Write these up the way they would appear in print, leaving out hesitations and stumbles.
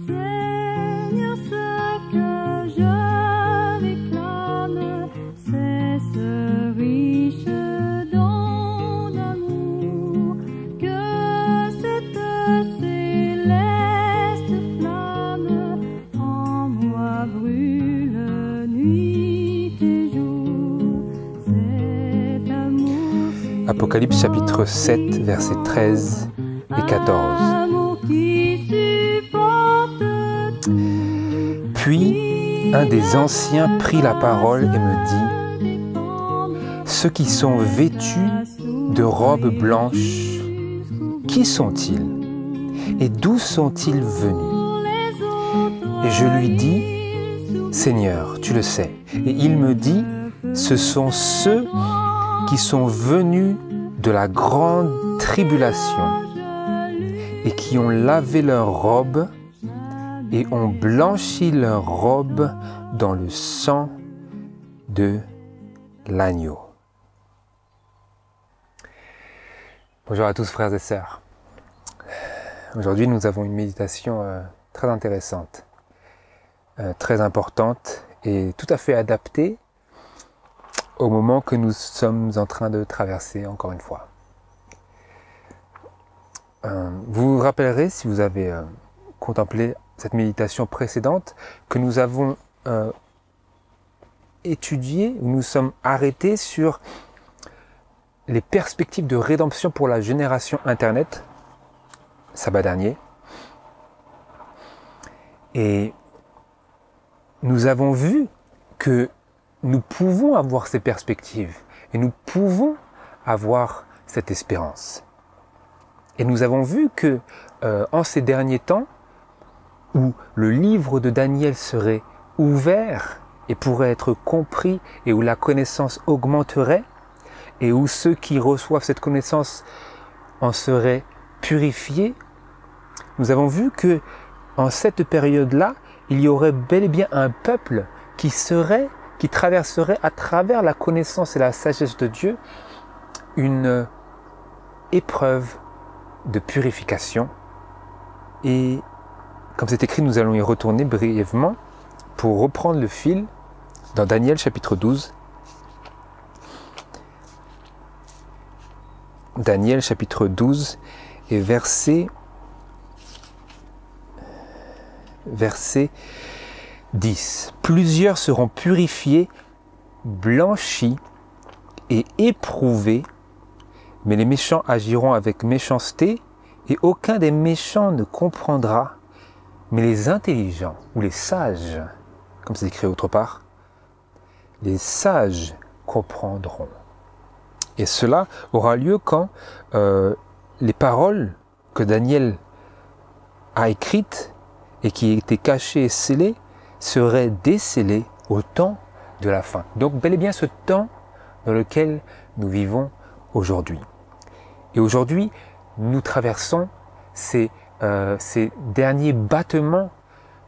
Seigneur, ce que je réclame, c'est ce riche don d'amour, que cette céleste flamme en moi brûle nuit et jour. Cet amour si Apocalypse chapitre 7, versets 13 et 14. amour qui supporte tout. Puis un des anciens prit la parole et me dit, ceux qui sont vêtus de robes blanches, qui sont-ils et d'où sont-ils venus? Et je lui dis, Seigneur, tu le sais. Et il me dit, ce sont ceux qui sont venus de la grande tribulation et qui ont lavé leurs robes et ont blanchi leurs robes dans le sang de l'agneau. Bonjour à tous frères et sœurs. Aujourd'hui nous avons une méditation très intéressante, très importante et tout à fait adaptée au moment que nous sommes en train de traverser encore une fois. Vous vous rappellerez, si vous avez contemplé cette méditation précédente, que nous avons étudié, nous sommes arrêtés sur les perspectives de rédemption pour la génération Internet, sabbat dernier. Et nous avons vu que nous pouvons avoir ces perspectives et nous pouvons avoir cette espérance. Et nous avons vu que en ces derniers temps, où le livre de Daniel serait ouvert et pourrait être compris et où la connaissance augmenterait et où ceux qui reçoivent cette connaissance en seraient purifiés, nous avons vu que en cette période-là, il y aurait bel et bien un peuple qui traverserait à travers la connaissance et la sagesse de Dieu une épreuve de purification. Et comme c'est écrit, nous allons y retourner brièvement pour reprendre le fil dans Daniel chapitre 12. Daniel chapitre 12 et verset 10. Plusieurs seront purifiés, blanchis et éprouvés, mais les méchants agiront avec méchanceté et aucun des méchants ne comprendra. Mais les intelligents ou les sages, comme c'est écrit autre part, les sages comprendront. Et cela aura lieu quand les paroles que Daniel a écrites et qui étaient cachées et scellées seraient décellées au temps de la fin. Donc bel et bien ce temps dans lequel nous vivons aujourd'hui. Et aujourd'hui, nous traversons ces derniers battements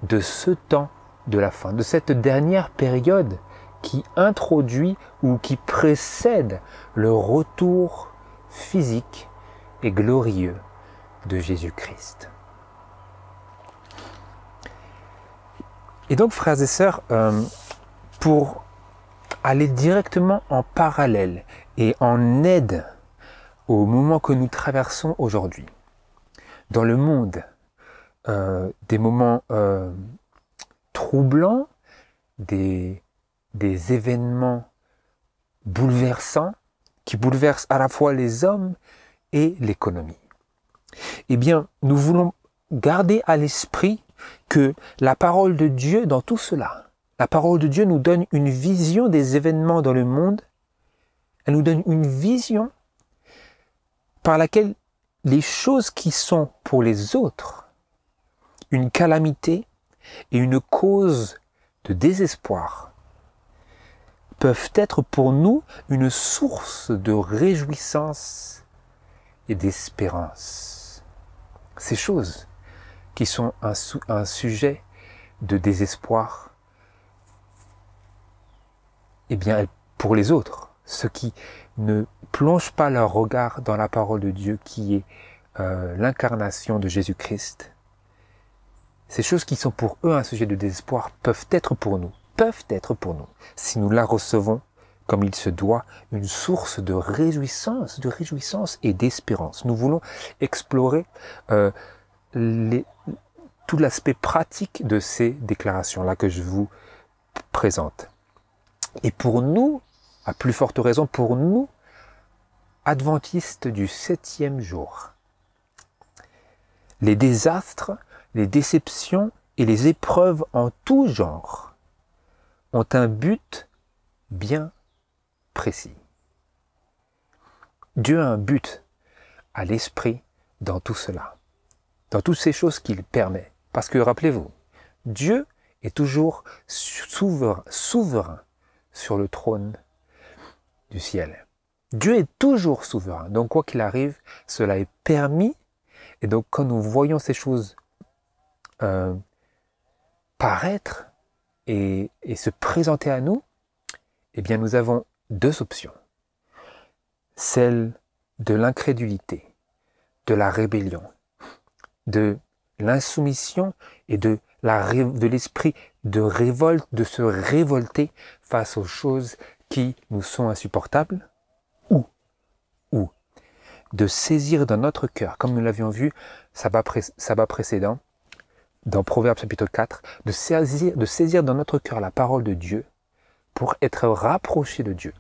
de ce temps de la fin, de cette dernière période qui introduit ou qui précède le retour physique et glorieux de Jésus-Christ. Et donc, frères et sœurs, pour aller directement en parallèle et en aide au moment que nous traversons aujourd'hui, dans le monde, des moments troublants, des événements bouleversants, qui bouleversent à la fois les hommes et l'économie. Eh bien, nous voulons garder à l'esprit que la parole de Dieu dans tout cela, la parole de Dieu nous donne une vision des événements dans le monde, elle nous donne une vision par laquelle les choses qui sont pour les autres une calamité et une cause de désespoir peuvent être pour nous une source de réjouissance et d'espérance. Ces choses qui sont un sujet de désespoir, eh bien, pour les autres, ceux qui ne plongent pas leur regard dans la parole de Dieu qui est l'incarnation de Jésus-Christ, ces choses qui sont pour eux un sujet de désespoir peuvent être pour nous, si nous la recevons comme il se doit, une source de réjouissance et d'espérance. Nous voulons explorer tout l'aspect pratique de ces déclarations-là que je vous présente. Et pour nous, à plus forte raison pour nous, adventistes du 7e jour, les désastres, les déceptions et les épreuves en tout genre ont un but bien précis. Dieu a un but à l'esprit dans tout cela, dans toutes ces choses qu'il permet. Parce que rappelez-vous, Dieu est toujours souverain sur le trône du ciel. Dieu est toujours souverain. Donc quoi qu'il arrive, cela est permis. Et donc quand nous voyons ces choses paraître et se présenter à nous, eh bien nous avons deux options. Celle de l'incrédulité, de la rébellion, de l'insoumission et de l'esprit de révolte, de se révolter face aux choses qui nous sont insupportables, ou de saisir dans notre cœur, comme nous l'avions vu sabbat précédent, dans Proverbes chapitre 4, de saisir dans notre cœur la parole de Dieu pour être rapproché de Dieu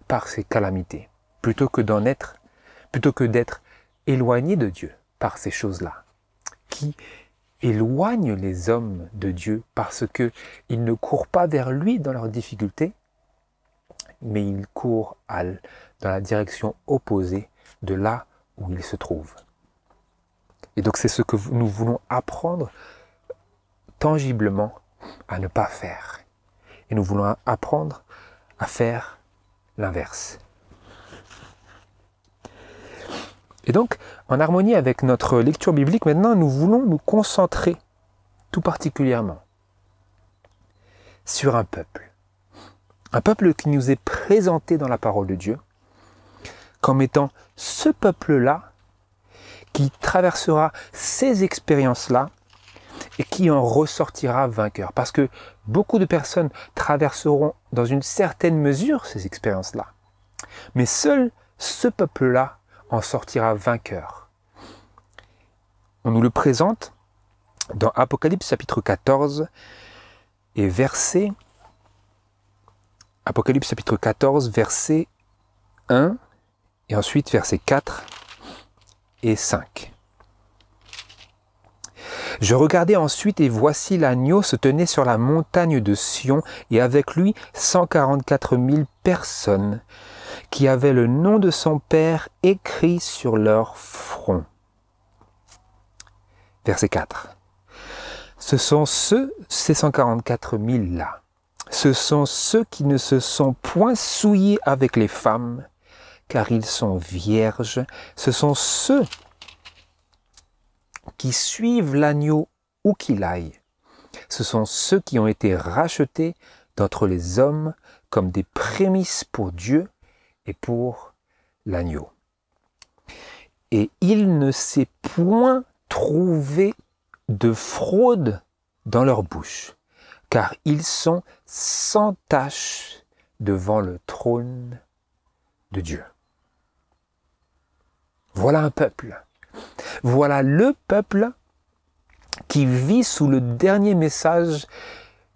par ces calamités, plutôt que d'être éloigné de Dieu par ces choses-là, qui éloignent les hommes de Dieu parce qu'ils ne courent pas vers lui dans leurs difficultés, mais ils courent dans la direction opposée de là où ils se trouvent. Et donc c'est ce que nous voulons apprendre tangiblement à ne pas faire. Et nous voulons apprendre à faire l'inverse. Et donc, en harmonie avec notre lecture biblique, maintenant, nous voulons nous concentrer tout particulièrement sur un peuple. Un peuple qui nous est présenté dans la parole de Dieu comme étant ce peuple-là qui traversera ces expériences-là et qui en ressortira vainqueur. Parce que beaucoup de personnes traverseront dans une certaine mesure ces expériences-là. Mais seul ce peuple-là en sortira vainqueur. On nous le présente dans Apocalypse chapitre 14 et Apocalypse chapitre 14, verset 1 et ensuite versets 4 et 5. Je regardai ensuite et voici l'agneau se tenait sur la montagne de Sion et avec lui 144 000 personnes qui avaient le nom de son Père écrit sur leur front. Verset 4. Ce sont ces 144 000 là. Ce sont ceux qui ne se sont point souillés avec les femmes, car ils sont vierges. Ce sont ceux qui suivent l'agneau où qu'il aille. Ce sont ceux qui ont été rachetés d'entre les hommes comme des prémices pour Dieu et pour l'agneau. Et il ne s'est point trouvé de fraude dans leur bouche, car ils sont sans tache devant le trône de Dieu. Voilà un peuple. Voilà le peuple qui vit sous le dernier message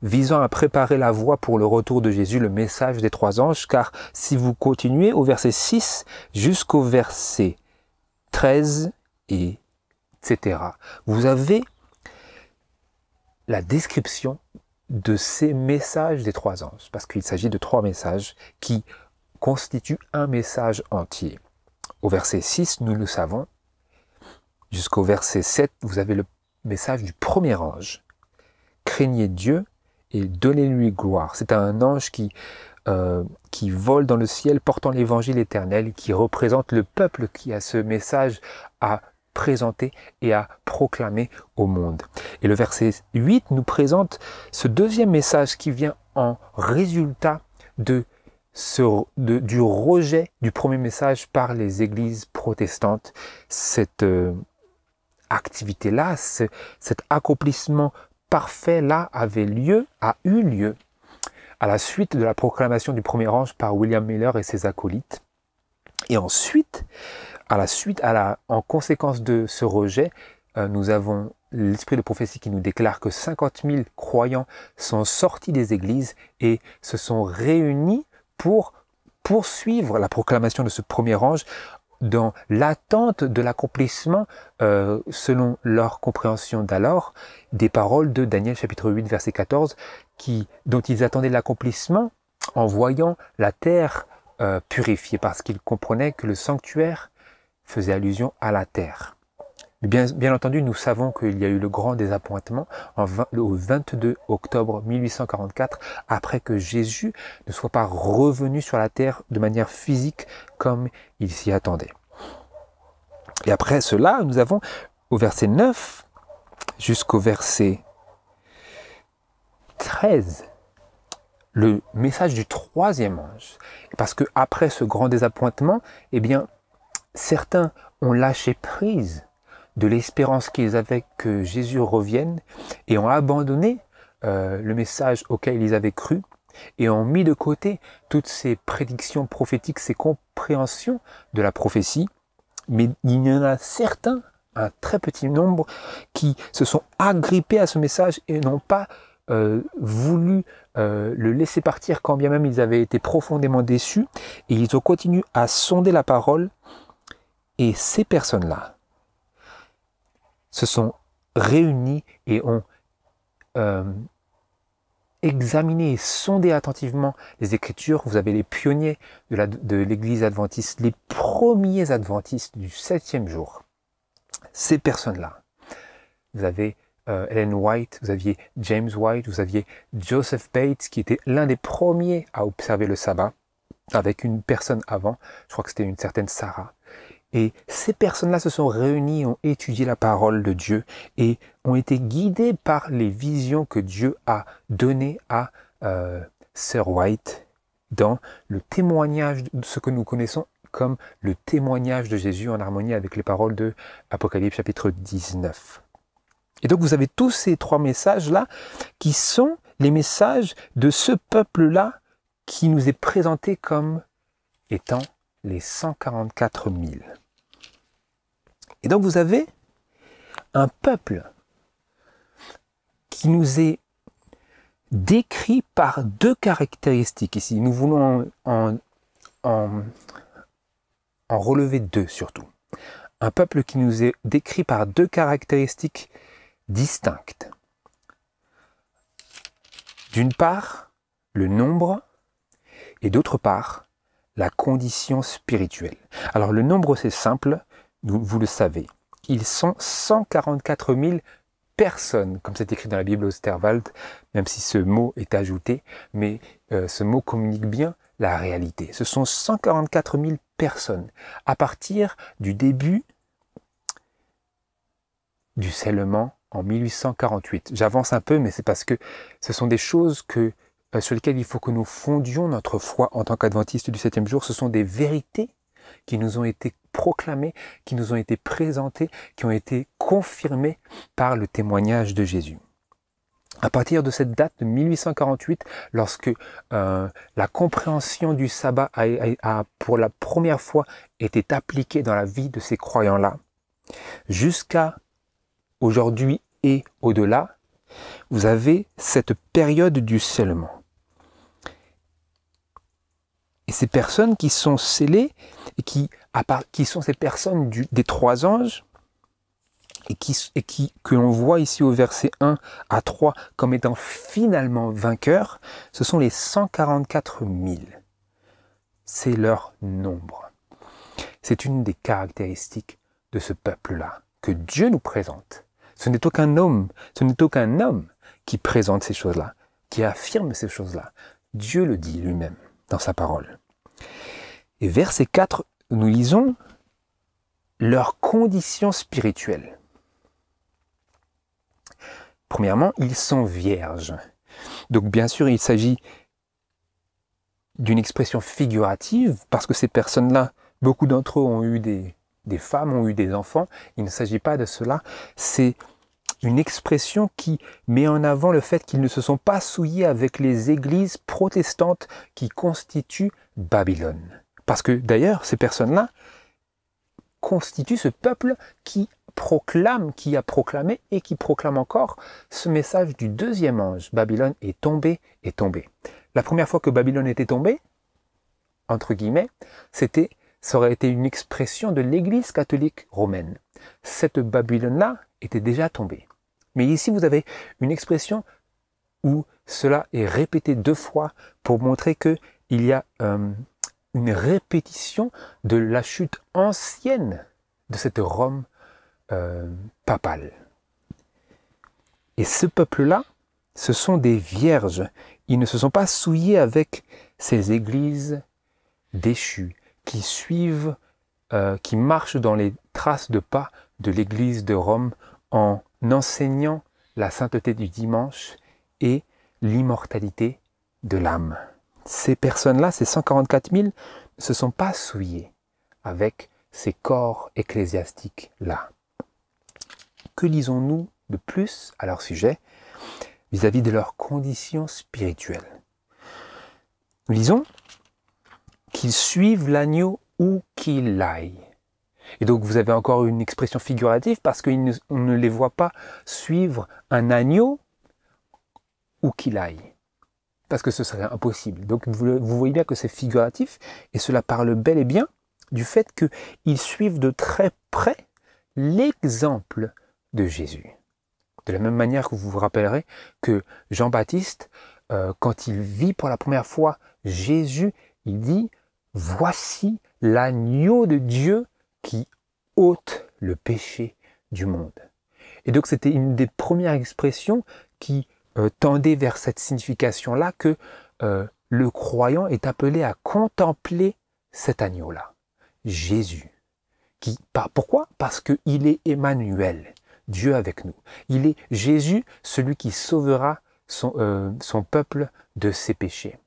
visant à préparer la voie pour le retour de Jésus, le message des 3 anges, car si vous continuez au verset 6 jusqu'au verset 13, etc., vous avez la description de ces messages des 3 anges, parce qu'il s'agit de 3 messages qui constituent un message entier. Au verset 6, nous le savons, jusqu'au verset 7, vous avez le message du premier ange. Craignez Dieu et donnez-lui gloire. C'est un ange qui vole dans le ciel portant l'évangile éternel, qui représente le peuple qui a ce message à présenter et à proclamer au monde. Et le verset 8 nous présente ce deuxième message qui vient en résultat de du rejet du premier message par les églises protestantes. Cette activité-là, cet accomplissement parfait-là a eu lieu à la suite de la proclamation du premier ange par William Miller et ses acolytes. Et ensuite, en conséquence de ce rejet, nous avons l'esprit de prophétie qui nous déclare que 50 000 croyants sont sortis des églises et se sont réunis pour poursuivre la proclamation de ce premier ange dans l'attente de l'accomplissement, selon leur compréhension d'alors, des paroles de Daniel chapitre 8 verset 14, dont ils attendaient l'accomplissement en voyant la terre purifiée, parce qu'ils comprenaient que le sanctuaire faisait allusion à la terre. Bien entendu, nous savons qu'il y a eu le grand désappointement au 22 octobre 1844, après que Jésus ne soit pas revenu sur la terre de manière physique comme il s'y attendait. Et après cela, nous avons au verset 9 jusqu'au verset 13, le message du troisième ange. Parce que après ce grand désappointement, eh bien, certains ont lâché prise de l'espérance qu'ils avaient que Jésus revienne et ont abandonné le message auquel ils avaient cru et ont mis de côté toutes ces prédictions prophétiques, ces compréhensions de la prophétie. Mais il y en a certains, un très petit nombre, qui se sont agrippés à ce message et n'ont pas voulu le laisser partir quand bien même ils avaient été profondément déçus, et ils ont continué à sonder la parole. Et ces personnes-là se sont réunis et ont examiné et sondé attentivement les Écritures. Vous avez les pionniers de l'Église adventiste, les premiers adventistes du 7e jour. Ces personnes-là, vous avez Ellen White, vous aviez James White, vous aviez Joseph Bates, qui était l'un des premiers à observer le sabbat, avec une personne avant, je crois que c'était une certaine Sarah. Et ces personnes-là se sont réunies, ont étudié la parole de Dieu et ont été guidées par les visions que Dieu a données à Sir White dans le témoignage de ce que nous connaissons comme le témoignage de Jésus en harmonie avec les paroles de Apocalypse chapitre 19. Et donc vous avez tous ces trois messages-là qui sont les messages de ce peuple-là qui nous est présenté comme étant les 144 000. Et donc vous avez un peuple qui nous est décrit par deux caractéristiques ici. Nous voulons en relever deux surtout. Un peuple qui nous est décrit par deux caractéristiques distinctes. D'une part, le nombre, et d'autre part, la condition spirituelle. Alors le nombre, c'est simple, vous le savez. Ils sont 144 000 personnes, comme c'est écrit dans la Bible Osterwald, même si ce mot est ajouté, mais ce mot communique bien la réalité. Ce sont 144 000 personnes à partir du début du scellement en 1848. J'avance un peu, mais c'est parce que ce sont des choses sur lesquelles il faut que nous fondions notre foi en tant qu'adventistes du 7e jour. Ce sont des vérités qui nous ont été proclamées, qui nous ont été présentées, qui ont été confirmées par le témoignage de Jésus. À partir de cette date de 1848, lorsque la compréhension du sabbat a pour la première fois été appliquée dans la vie de ces croyants-là, jusqu'à aujourd'hui et au-delà, vous avez cette période du scellement. Et ces personnes qui sont scellées, et qui sont ces personnes des trois anges, que l'on voit ici au verset 1 à 3 comme étant finalement vainqueurs, ce sont les 144 000. C'est leur nombre. C'est une des caractéristiques de ce peuple-là, que Dieu nous présente. Ce n'est aucun homme qui présente ces choses-là, qui affirme ces choses-là. Dieu le dit lui-même dans sa parole. Et verset 4, nous lisons leur condition spirituelle. Premièrement, ils sont vierges. Donc bien sûr, il s'agit d'une expression figurative, parce que ces personnes-là, beaucoup d'entre eux ont eu des femmes, ont eu des enfants. Il ne s'agit pas de cela. C'est une expression qui met en avant le fait qu'ils ne se sont pas souillés avec les églises protestantes qui constituent Babylone. Parce que d'ailleurs, ces personnes-là constituent ce peuple qui proclame, qui a proclamé et qui proclame encore ce message du deuxième ange. Babylone est tombée, est tombée. La première fois que Babylone était tombée, entre guillemets, ça aurait été une expression de l'Église catholique romaine. Cette Babylone-là était déjà tombée. Mais ici, vous avez une expression où cela est répété 2 fois pour montrer qu'il y a une répétition de la chute ancienne de cette Rome papale. Et ce peuple-là, ce sont des vierges. Ils ne se sont pas souillés avec ces églises déchues qui suivent, qui marchent dans les traces de pas de l'église de Rome en enseignant la sainteté du dimanche et l'immortalité de l'âme. Ces personnes-là, ces 144 000, ne se sont pas souillés avec ces corps ecclésiastiques-là. Que lisons-nous de plus à leur sujet vis-à-vis de leurs conditions spirituelles? Nous lisons qu'ils suivent l'agneau où qu'il aille. Et donc vous avez encore une expression figurative parce qu'on ne les voit pas suivre un agneau où qu'il aille. Parce que ce serait impossible. Donc vous voyez bien que c'est figuratif et cela parle bel et bien du fait qu'ils suivent de très près l'exemple de Jésus. De la même manière que vous vous rappellerez que Jean-Baptiste, quand il vit pour la première fois Jésus, il dit « Voici l'agneau de Dieu qui ôte le péché du monde. » Et donc c'était une des premières expressions qui tendait vers cette signification-là que le croyant est appelé à contempler cet agneau-là, Jésus. Pourquoi? Parce qu'il est Emmanuel, Dieu avec nous. Il est Jésus, celui qui sauvera son peuple de ses péchés.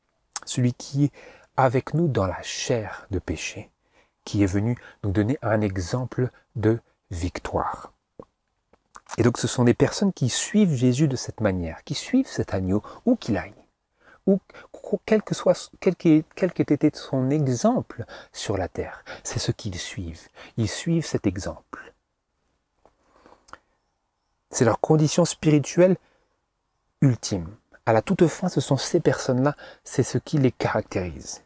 Celui qui est avec nous dans la chair de péché, qui est venu nous donner un exemple de victoire. Et donc ce sont des personnes qui suivent Jésus de cette manière, qui suivent cet agneau où qu'il aille, ou quel qu'ait été son exemple sur la terre. C'est ce qu'ils suivent. Ils suivent cet exemple. C'est leur condition spirituelle ultime. À la toute fin, ce sont ces personnes-là, c'est ce qui les caractérise.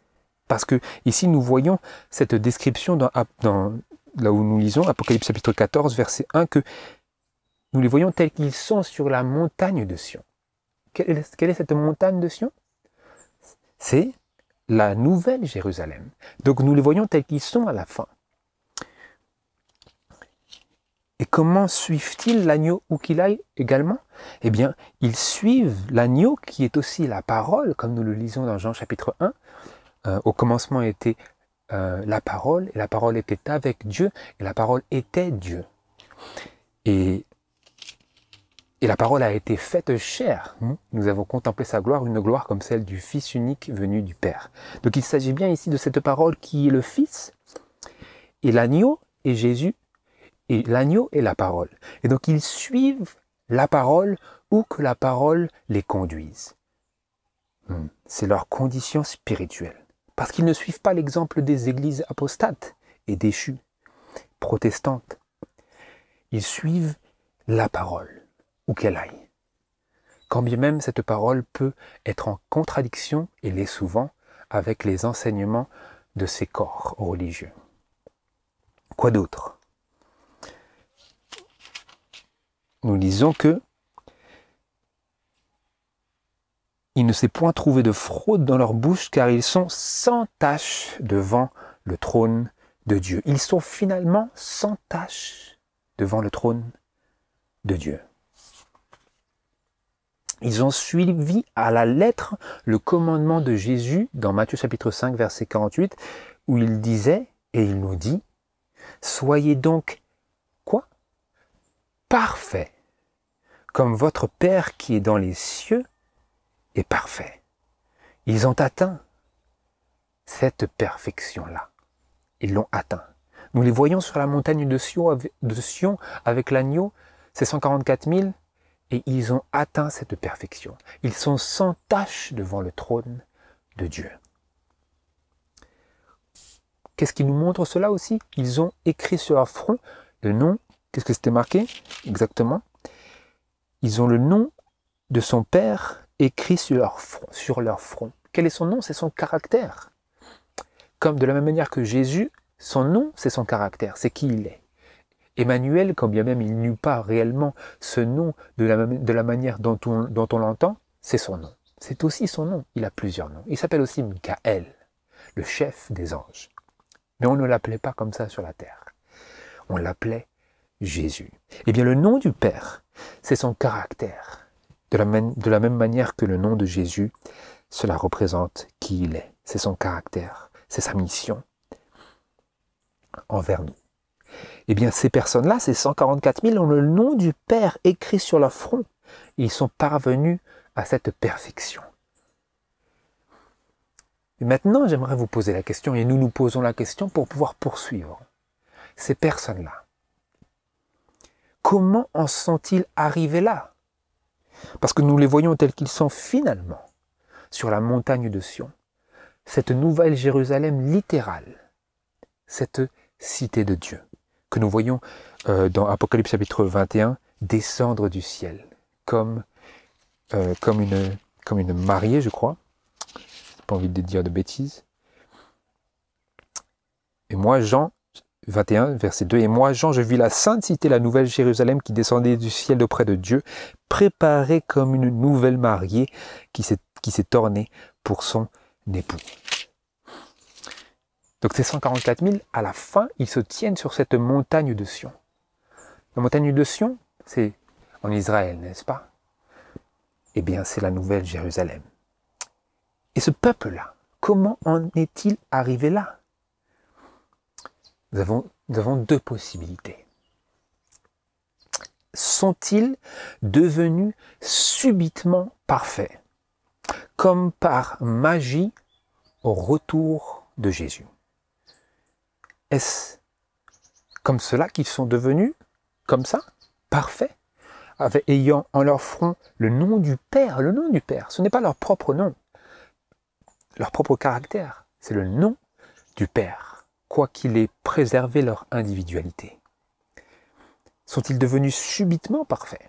Parce que ici, nous voyons cette description là où nous lisons, Apocalypse chapitre 14, verset 1, que nous les voyons tels qu'ils sont sur la montagne de Sion. Quelle est cette montagne de Sion? C'est la nouvelle Jérusalem. Donc nous les voyons tels qu'ils sont à la fin. Et comment suivent-ils l'agneau où qu'il aille également? Eh bien, ils suivent l'agneau qui est aussi la parole, comme nous le lisons dans Jean chapitre 1. Au commencement était la parole, et la parole était avec Dieu, et la parole était Dieu. Et la parole a été faite chair. Nous avons contemplé sa gloire, une gloire comme celle du Fils unique venu du Père. Donc il s'agit bien ici de cette parole qui est le Fils, et l'agneau est Jésus, et l'agneau est la parole. Et donc ils suivent la parole où que la parole les conduise. C'est leur condition spirituelle. Parce qu'ils ne suivent pas l'exemple des églises apostates et déchues, protestantes. Ils suivent la parole, où qu'elle aille. Quand bien même cette parole peut être en contradiction, et l'est souvent, avec les enseignements de ces corps religieux. Quoi d'autre? Nous lisons que il ne s'est point trouvé de fraude dans leur bouche, car ils sont sans tache devant le trône de Dieu. Ils sont finalement sans tache devant le trône de Dieu. Ils ont suivi à la lettre le commandement de Jésus dans Matthieu chapitre 5, verset 48, où il disait, et il nous dit, « Soyez donc, quoi? Parfaits, comme votre Père qui est dans les cieux est parfait. » Ils ont atteint cette perfection-là. Ils l'ont atteint. Nous les voyons sur la montagne de Sion avec l'agneau, c'est 144 000, et ils ont atteint cette perfection. Ils sont sans tache devant le trône de Dieu. Qu'est-ce qui nous montre cela aussi? Ils ont écrit sur leur front le nom. Qu'est-ce que c'était marqué exactement? Ils ont le nom de son Père écrit sur leur front. Quel est son nom? C'est son caractère. Comme de la même manière que Jésus, son nom, c'est son caractère, c'est qui il est. Emmanuel, quand bien même il n'eut pas réellement ce nom de la manière dont on l'entend, c'est son nom. C'est aussi son nom. Il a plusieurs noms. Il s'appelle aussi Michael, le chef des anges. Mais on ne l'appelait pas comme ça sur la terre. On l'appelait Jésus. Eh bien, le nom du Père, c'est son caractère. De la même manière que le nom de Jésus, cela représente qui il est. C'est son caractère, c'est sa mission envers nous. Eh bien, ces personnes-là, ces 144 000, ont le nom du Père écrit sur leur front. Ils sont parvenus à cette perfection. Et maintenant, j'aimerais vous poser la question, et nous nous posons la question pour pouvoir poursuivre. Ces personnes-là, comment en sont-ils arrivés là? Parce que nous les voyons tels qu'ils sont finalement sur la montagne de Sion, cette nouvelle Jérusalem littérale, cette cité de Dieu, que nous voyons dans Apocalypse chapitre 21 descendre du ciel, comme une mariée, je crois. J'ai pas envie de dire de bêtises. Et moi, Jean 21, verset 2, « Et moi, Jean, je vis la sainte cité, la nouvelle Jérusalem, qui descendait du ciel d'auprès de Dieu, préparée comme une nouvelle mariée qui s'est ornée pour son époux. » Donc ces 144 000, à la fin, ils se tiennent sur cette montagne de Sion. La montagne de Sion, c'est en Israël, n'est-ce pas? Eh bien, c'est la nouvelle Jérusalem. Et ce peuple-là, comment en est-il arrivé là? Nous avons deux possibilités. Sont-ils devenus subitement parfaits, comme par magie au retour de Jésus? Est-ce comme cela qu'ils sont devenus, comme ça, parfaits, ayant en leur front le nom du Père? Le nom du Père, ce n'est pas leur propre nom, leur propre caractère, c'est le nom du Père, quoiqu'il ait préservé leur individualité. Sont-ils devenus subitement parfaits?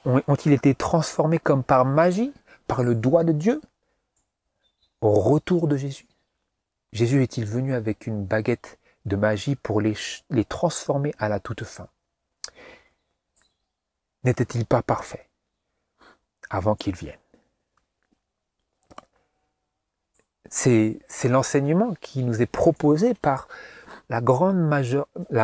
Ont-ils été transformés comme par magie, par le doigt de Dieu, au retour de Jésus? Jésus est-il venu avec une baguette de magie pour les transformer à la toute fin? N'était-il pas parfait avant qu'il vienne? C'est l'enseignement qui nous est proposé par la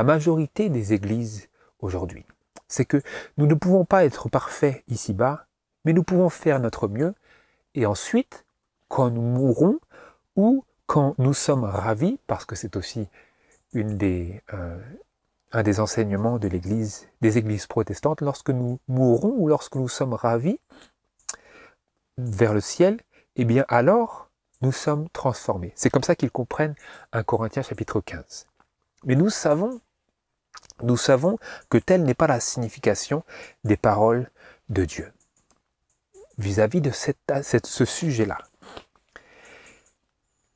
majorité des églises aujourd'hui. C'est que nous ne pouvons pas être parfaits ici-bas, mais nous pouvons faire notre mieux, et ensuite, quand nous mourrons, ou quand nous sommes ravis, parce que c'est aussi un des enseignements de l'Église, des églises protestantes, lorsque nous mourrons ou lorsque nous sommes ravis vers le ciel, eh bien alors nous sommes transformés. C'est comme ça qu'ils comprennent 1 Corinthiens chapitre 15. Mais nous savons que telle n'est pas la signification des paroles de Dieu vis-à-vis de ce sujet-là.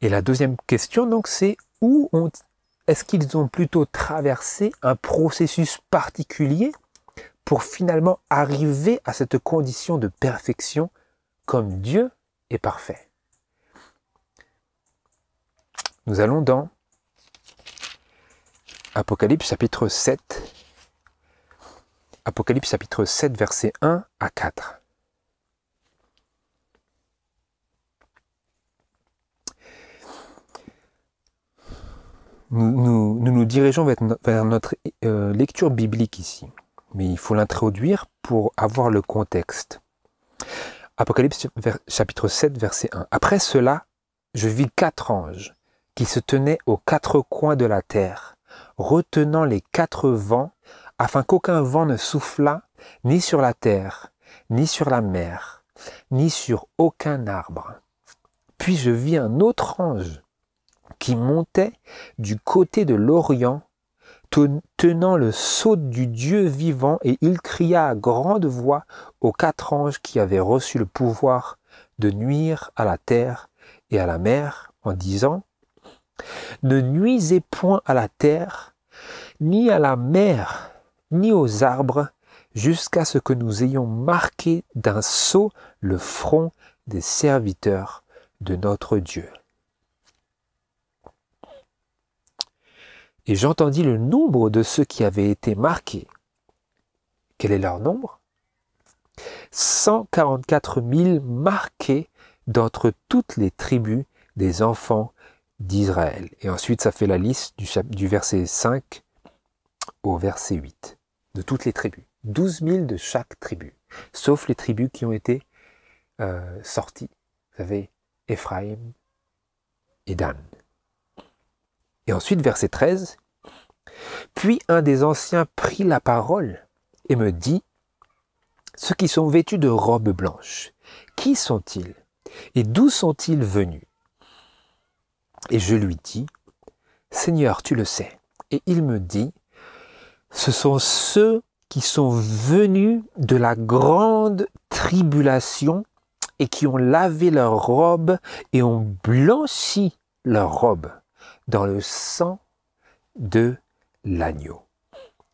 Et la deuxième question, donc, c'est est-ce qu'ils ont plutôt traversé un processus particulier pour finalement arriver à cette condition de perfection comme Dieu est parfait? Nous allons dans Apocalypse chapitre 7. Apocalypse chapitre 7, versets 1 à 4. Nous dirigeons vers notre lecture biblique ici. Mais il faut l'introduire pour avoir le contexte. Apocalypse chapitre 7, verset 1. Après cela, je vis 4 anges qui se tenaient aux 4 coins de la terre, retenant les 4 vents, afin qu'aucun vent ne soufflât ni sur la terre, ni sur la mer, ni sur aucun arbre. Puis je vis un autre ange qui montait du côté de l'Orient, tenant le sceau du Dieu vivant, et il cria à grande voix aux 4 anges qui avaient reçu le pouvoir de nuire à la terre et à la mer, en disant: ne nuisez point à la terre, ni à la mer, ni aux arbres, jusqu'à ce que nous ayons marqué d'un sceau le front des serviteurs de notre Dieu. Et j'entendis le nombre de ceux qui avaient été marqués. Quel est leur nombre? 144 000 marqués d'entre toutes les tribus des enfants d'Israël. Et ensuite, ça fait la liste du verset 5 au verset 8, de toutes les tribus. 12 000 de chaque tribu, sauf les tribus qui ont été sorties. Vous savez, Éphraïm et Dan. Et ensuite, verset 13, « Puis un des anciens prit la parole et me dit, « Ceux qui sont vêtus de robes blanches, qui sont-ils et d'où sont-ils venus ?» Et je lui dis, « Seigneur, tu le sais. » Et il me dit, « Ce sont ceux qui sont venus de la grande tribulation et qui ont lavé leurs robes et ont blanchi leurs robes dans le sang de l'agneau.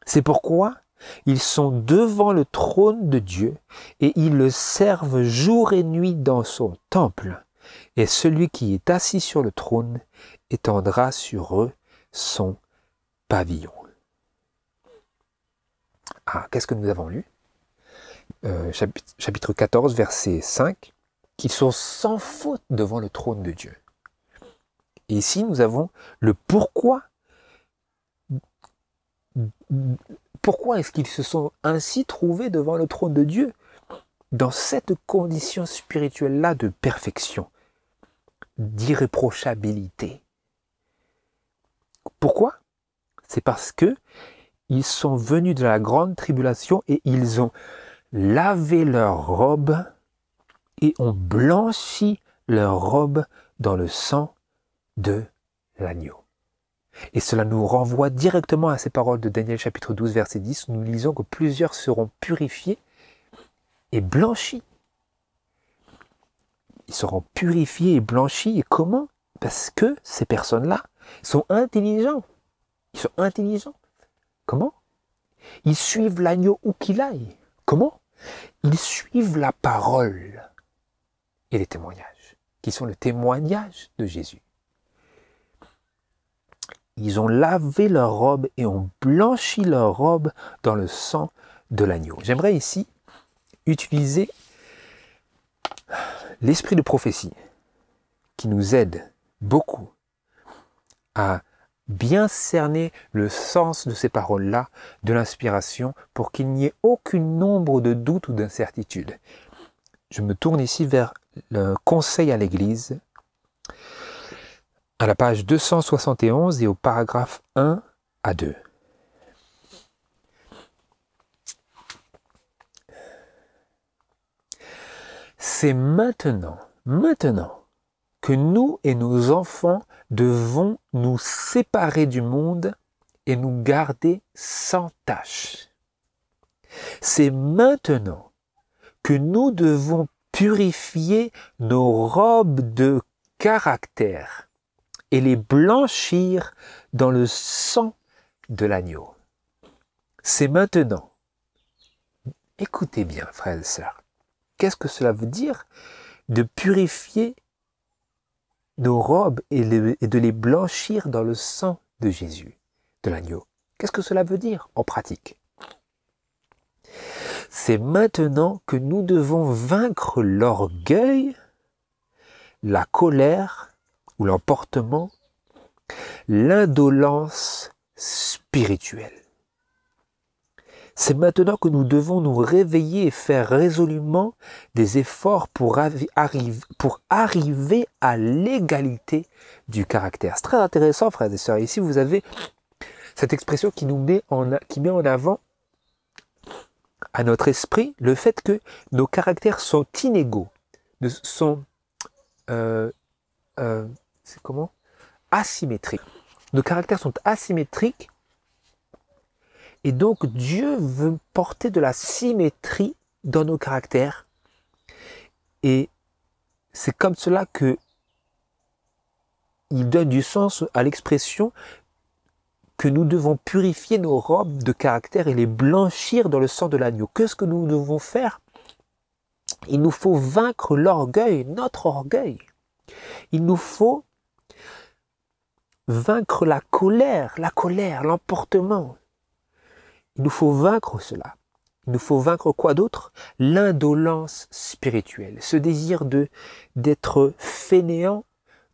C'est pourquoi ils sont devant le trône de Dieu et ils le servent jour et nuit dans son temple. Et celui qui est assis sur le trône étendra sur eux son pavillon. » Ah, qu'est-ce que nous avons lu? Chapitre 14, verset 5, qu'ils sont sans faute devant le trône de Dieu. Et ici, nous avons le pourquoi. Pourquoi est-ce qu'ils se sont ainsi trouvés devant le trône de Dieu dans cette condition spirituelle-là de perfection, d'irréprochabilité? Pourquoi? C'est parce que ils sont venus de la grande tribulation et ils ont lavé leurs robes et ont blanchi leurs robes dans le sang de l'agneau. Et cela nous renvoie directement à ces paroles de Daniel chapitre 12 verset 10 où nous lisons que plusieurs seront purifiés et blanchis. Ils seront purifiés et blanchis. Et comment? Parce que ces personnes-là sont intelligents. Ils sont intelligents. Comment? Ils suivent l'agneau où qu'il aille. Comment? Ils suivent la parole et les témoignages, qui sont le témoignage de Jésus. Ils ont lavé leurs robes et ont blanchi leurs robes dans le sang de l'agneau. J'aimerais ici utiliser l'esprit de prophétie qui nous aide beaucoup à bien cerner le sens de ces paroles-là, de l'inspiration, pour qu'il n'y ait aucun nombre de doutes ou d'incertitudes. Je me tourne ici vers le Conseil à l'Église, à la page 271 et au paragraphe 1 à 2. C'est maintenant que nous et nos enfants devons nous séparer du monde et nous garder sans tache. C'est maintenant que nous devons purifier nos robes de caractère et les blanchir dans le sang de l'agneau. C'est maintenant. Écoutez bien, frères et sœurs. Qu'est-ce que cela veut dire de purifier nos robes et de les blanchir dans le sang de Jésus, de l'agneau? Qu'est-ce que cela veut dire en pratique? C'est maintenant que nous devons vaincre l'orgueil, la colère ou l'emportement, l'indolence spirituelle. C'est maintenant que nous devons nous réveiller et faire résolument des efforts pour arriver à l'égalité du caractère. C'est très intéressant, frères et sœurs. Ici, vous avez cette expression qui met en avant à notre esprit le fait que nos caractères sont inégaux, asymétriques. Nos caractères sont asymétriques et donc Dieu veut porter de la symétrie dans nos caractères. Et c'est comme cela que il donne du sens à l'expression que nous devons purifier nos robes de caractère et les blanchir dans le sang de l'agneau. Qu'est-ce que nous devons faire? Il nous faut vaincre l'orgueil, notre orgueil. Il nous faut vaincre la colère, l'emportement. Il nous faut vaincre cela. Il nous faut vaincre quoi d'autre? L'indolence spirituelle, ce désir d'être fainéant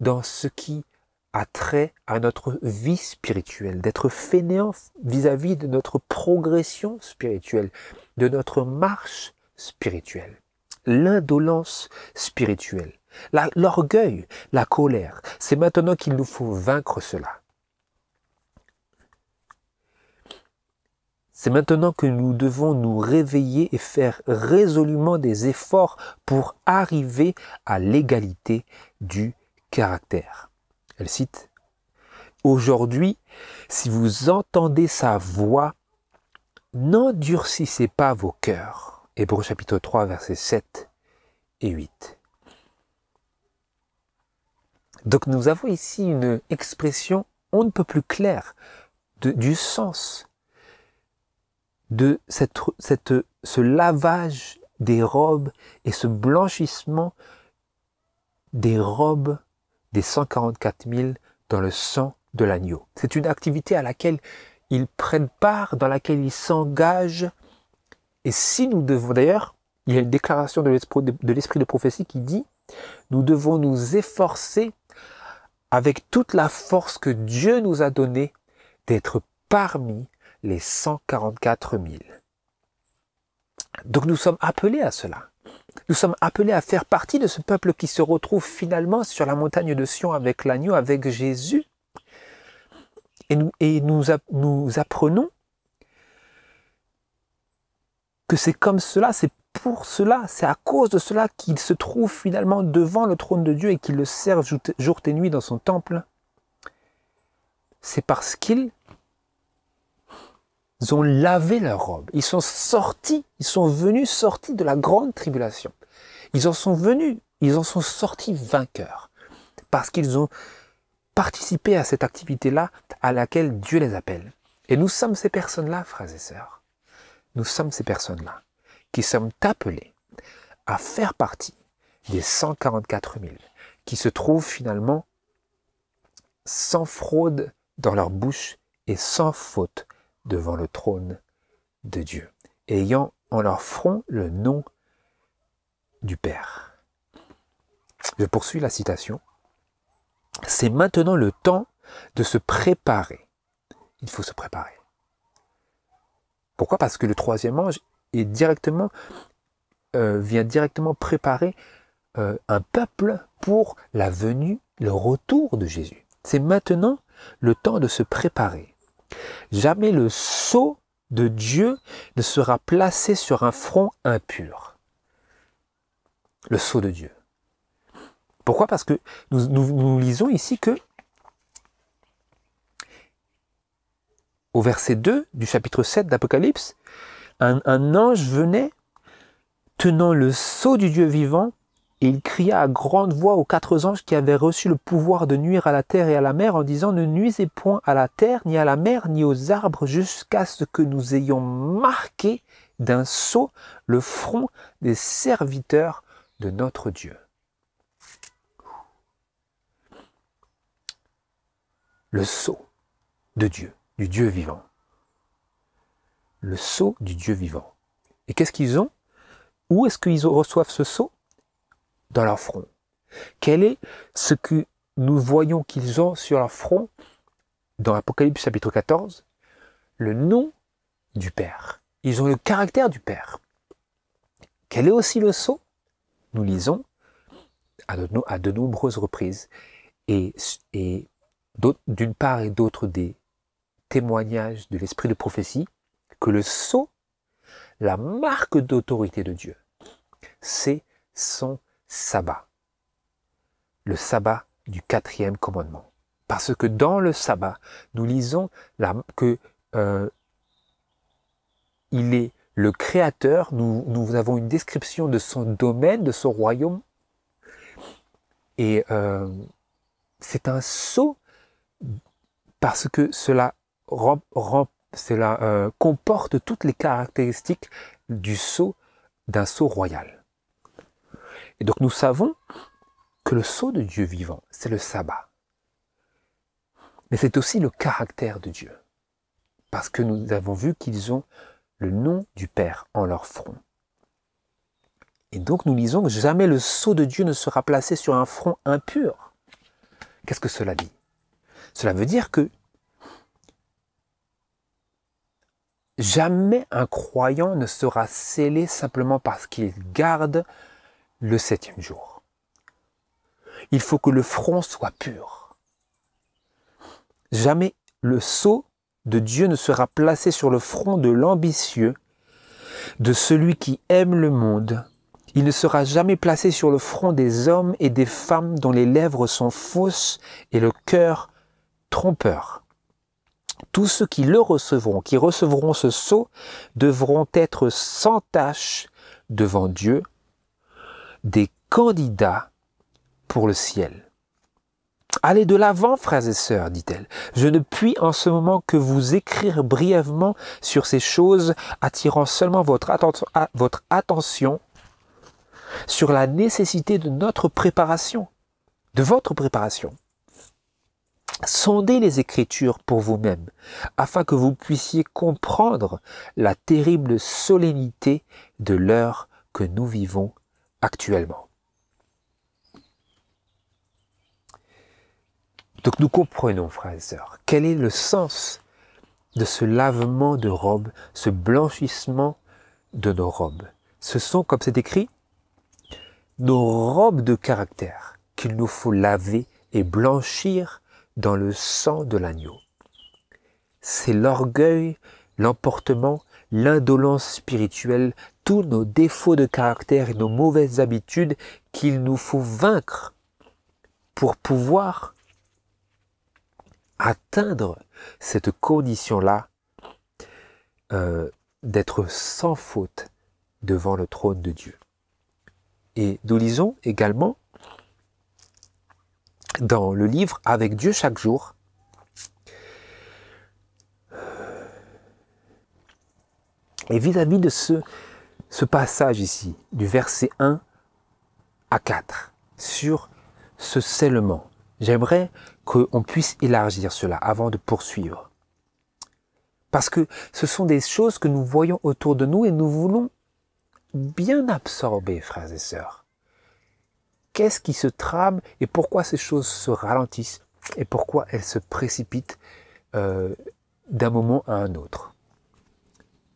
dans ce qui a trait à notre vie spirituelle, d'être fainéant vis-à-vis de notre progression spirituelle, de notre marche spirituelle. L'indolence spirituelle, l'orgueil, la colère, c'est maintenant qu'il nous faut vaincre cela. C'est maintenant que nous devons nous réveiller et faire résolument des efforts pour arriver à l'égalité du caractère. Elle cite, « Aujourd'hui, si vous entendez sa voix, n'endurcissez pas vos cœurs. » Hébreux chapitre 3, versets 7 et 8. Donc nous avons ici une expression on ne peut plus claire du sens de ce lavage des robes et ce blanchissement des robes des 144 000 dans le sang de l'agneau. C'est une activité à laquelle ils prennent part, dans laquelle ils s'engagent. Et si nous devons, d'ailleurs, il y a une déclaration de l'esprit de prophétie qui dit « Nous devons nous efforcer avec toute la force que Dieu nous a donnée d'être parmi les 144 000. » Donc nous sommes appelés à cela. Nous sommes appelés à faire partie de ce peuple qui se retrouve finalement sur la montagne de Sion avec l'agneau, avec Jésus. Et nous apprenons que c'est comme cela, c'est pour cela, c'est à cause de cela qu'il se trouve finalement devant le trône de Dieu et qu'il le serve jour et nuit dans son temple. C'est parce qu'ils ont lavé leurs robes. Ils sont venus sortis de la grande tribulation. Ils en sont sortis vainqueurs. Parce qu'ils ont participé à cette activité-là à laquelle Dieu les appelle. Et nous sommes ces personnes-là, frères et sœurs. Nous sommes ces personnes-là qui sommes appelés à faire partie des 144 000 qui se trouvent finalement sans fraude dans leur bouche et sans faute devant le trône de Dieu, ayant en leur front le nom du Père. Je poursuis la citation. C'est maintenant le temps de se préparer. Il faut se préparer. Pourquoi? Parce que le troisième ange vient directement préparer un peuple pour la venue, le retour de Jésus. C'est maintenant le temps de se préparer. Jamais le sceau de Dieu ne sera placé sur un front impur. Le sceau de Dieu. Pourquoi? Parce que nous lisons ici que au verset 2 du chapitre 7 d'Apocalypse, un ange venait tenant le sceau du Dieu vivant et il cria à grande voix aux 4 anges qui avaient reçu le pouvoir de nuire à la terre et à la mer en disant « Ne nuisez point à la terre, ni à la mer, ni aux arbres jusqu'à ce que nous ayons marqué d'un sceau le front des serviteurs de notre Dieu. » Le sceau de Dieu, du Dieu vivant. Le sceau du Dieu vivant. Et qu'est-ce qu'ils ont? Où est-ce qu'ils reçoivent ce sceau? Dans leur front. Quel est ce que nous voyons qu'ils ont sur leur front dans Apocalypse chapitre 14? Le nom du Père. Ils ont le caractère du Père. Quel est aussi le sceau? Nous lisons à de nombreuses reprises et d'une part et d'autre des témoignages de l'esprit de prophétie que le sceau, la marque d'autorité de Dieu, c'est son sabbat. Le sabbat du 4e commandement. Parce que dans le sabbat, nous lisons que il est le créateur, nous avons une description de son domaine, de son royaume, et c'est un sceau parce que cela comporte toutes les caractéristiques du sceau, d'un sceau royal. Et donc nous savons que le sceau de Dieu vivant, c'est le sabbat. Mais c'est aussi le caractère de Dieu. Parce que nous avons vu qu'ils ont le nom du Père en leur front. Et donc nous lisons que jamais le sceau de Dieu ne sera placé sur un front impur. Qu'est-ce que cela dit? Cela veut dire que jamais un croyant ne sera scellé simplement parce qu'il garde le 7e jour. Il faut que le front soit pur. Jamais le sceau de Dieu ne sera placé sur le front de l'ambitieux, de celui qui aime le monde. Il ne sera jamais placé sur le front des hommes et des femmes dont les lèvres sont fausses et le cœur trompeur. Tous ceux qui le recevront, qui recevront ce sceau, devront être sans tache devant Dieu, des candidats pour le ciel. Allez de l'avant, frères et sœurs, dit-elle. Je ne puis en ce moment que vous écrire brièvement sur ces choses, attirant seulement votre attention sur la nécessité de notre préparation, de votre préparation. Sondez les Écritures pour vous-même, afin que vous puissiez comprendre la terrible solennité de l'heure que nous vivons actuellement. Donc nous comprenons, frères et sœurs, quel est le sens de ce lavement de robes, ce blanchissement de nos robes. Ce sont, comme c'est écrit, nos robes de caractère qu'il nous faut laver et blanchir dans le sang de l'agneau. C'est l'orgueil, l'emportement, l'indolence spirituelle, tous nos défauts de caractère et nos mauvaises habitudes qu'il nous faut vaincre pour pouvoir atteindre cette condition-là d'être sans faute devant le trône de Dieu. Et nous lisons également dans le livre « Avec Dieu chaque jour », et vis-à-vis de ce passage ici, du verset 1 à 4, sur ce scellement, j'aimerais qu'on puisse élargir cela avant de poursuivre. Parce que ce sont des choses que nous voyons autour de nous et nous voulons bien absorber, frères et sœurs. Qu'est-ce qui se trame et pourquoi ces choses se ralentissent et pourquoi elles se précipitent d'un moment à un autre.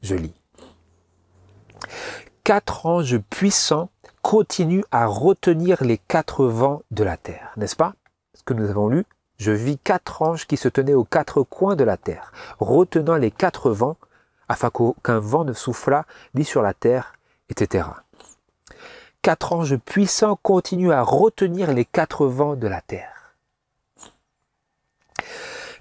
Je lis. 4 anges puissants continuent à retenir les 4 vents de la terre, n'est-ce pas? Ce que nous avons lu, je vis 4 anges qui se tenaient aux 4 coins de la terre, retenant les 4 vents, afin qu'aucun vent ne soufflât ni sur la terre, etc. 4 anges puissants continuent à retenir les 4 vents de la terre.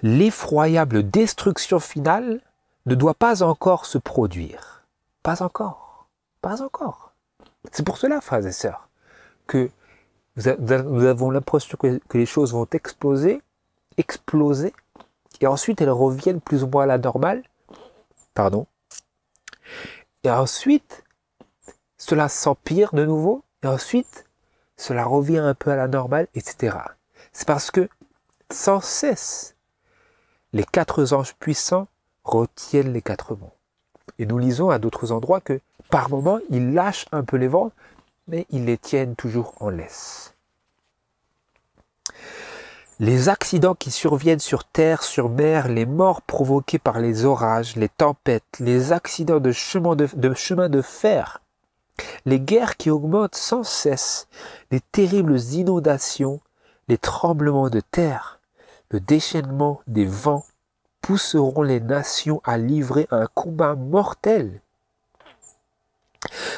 L'effroyable destruction finale ne doit pas encore se produire. Pas encore. Pas encore. C'est pour cela, frères et sœurs, que nous avons l'impression que les choses vont exploser, et ensuite elles reviennent plus ou moins à la normale. Et ensuite, cela s'empire de nouveau, et ensuite, cela revient un peu à la normale, etc. C'est parce que, sans cesse, les 4 anges puissants retiennent les 4 vents. Et nous lisons à d'autres endroits que, par moments, ils lâchent un peu les vents, mais ils les tiennent toujours en laisse. Les accidents qui surviennent sur terre, sur mer, les morts provoquées par les orages, les tempêtes, les accidents de chemin de fer, les guerres qui augmentent sans cesse, les terribles inondations, les tremblements de terre, le déchaînement des vents pousseront les nations à livrer un combat mortel.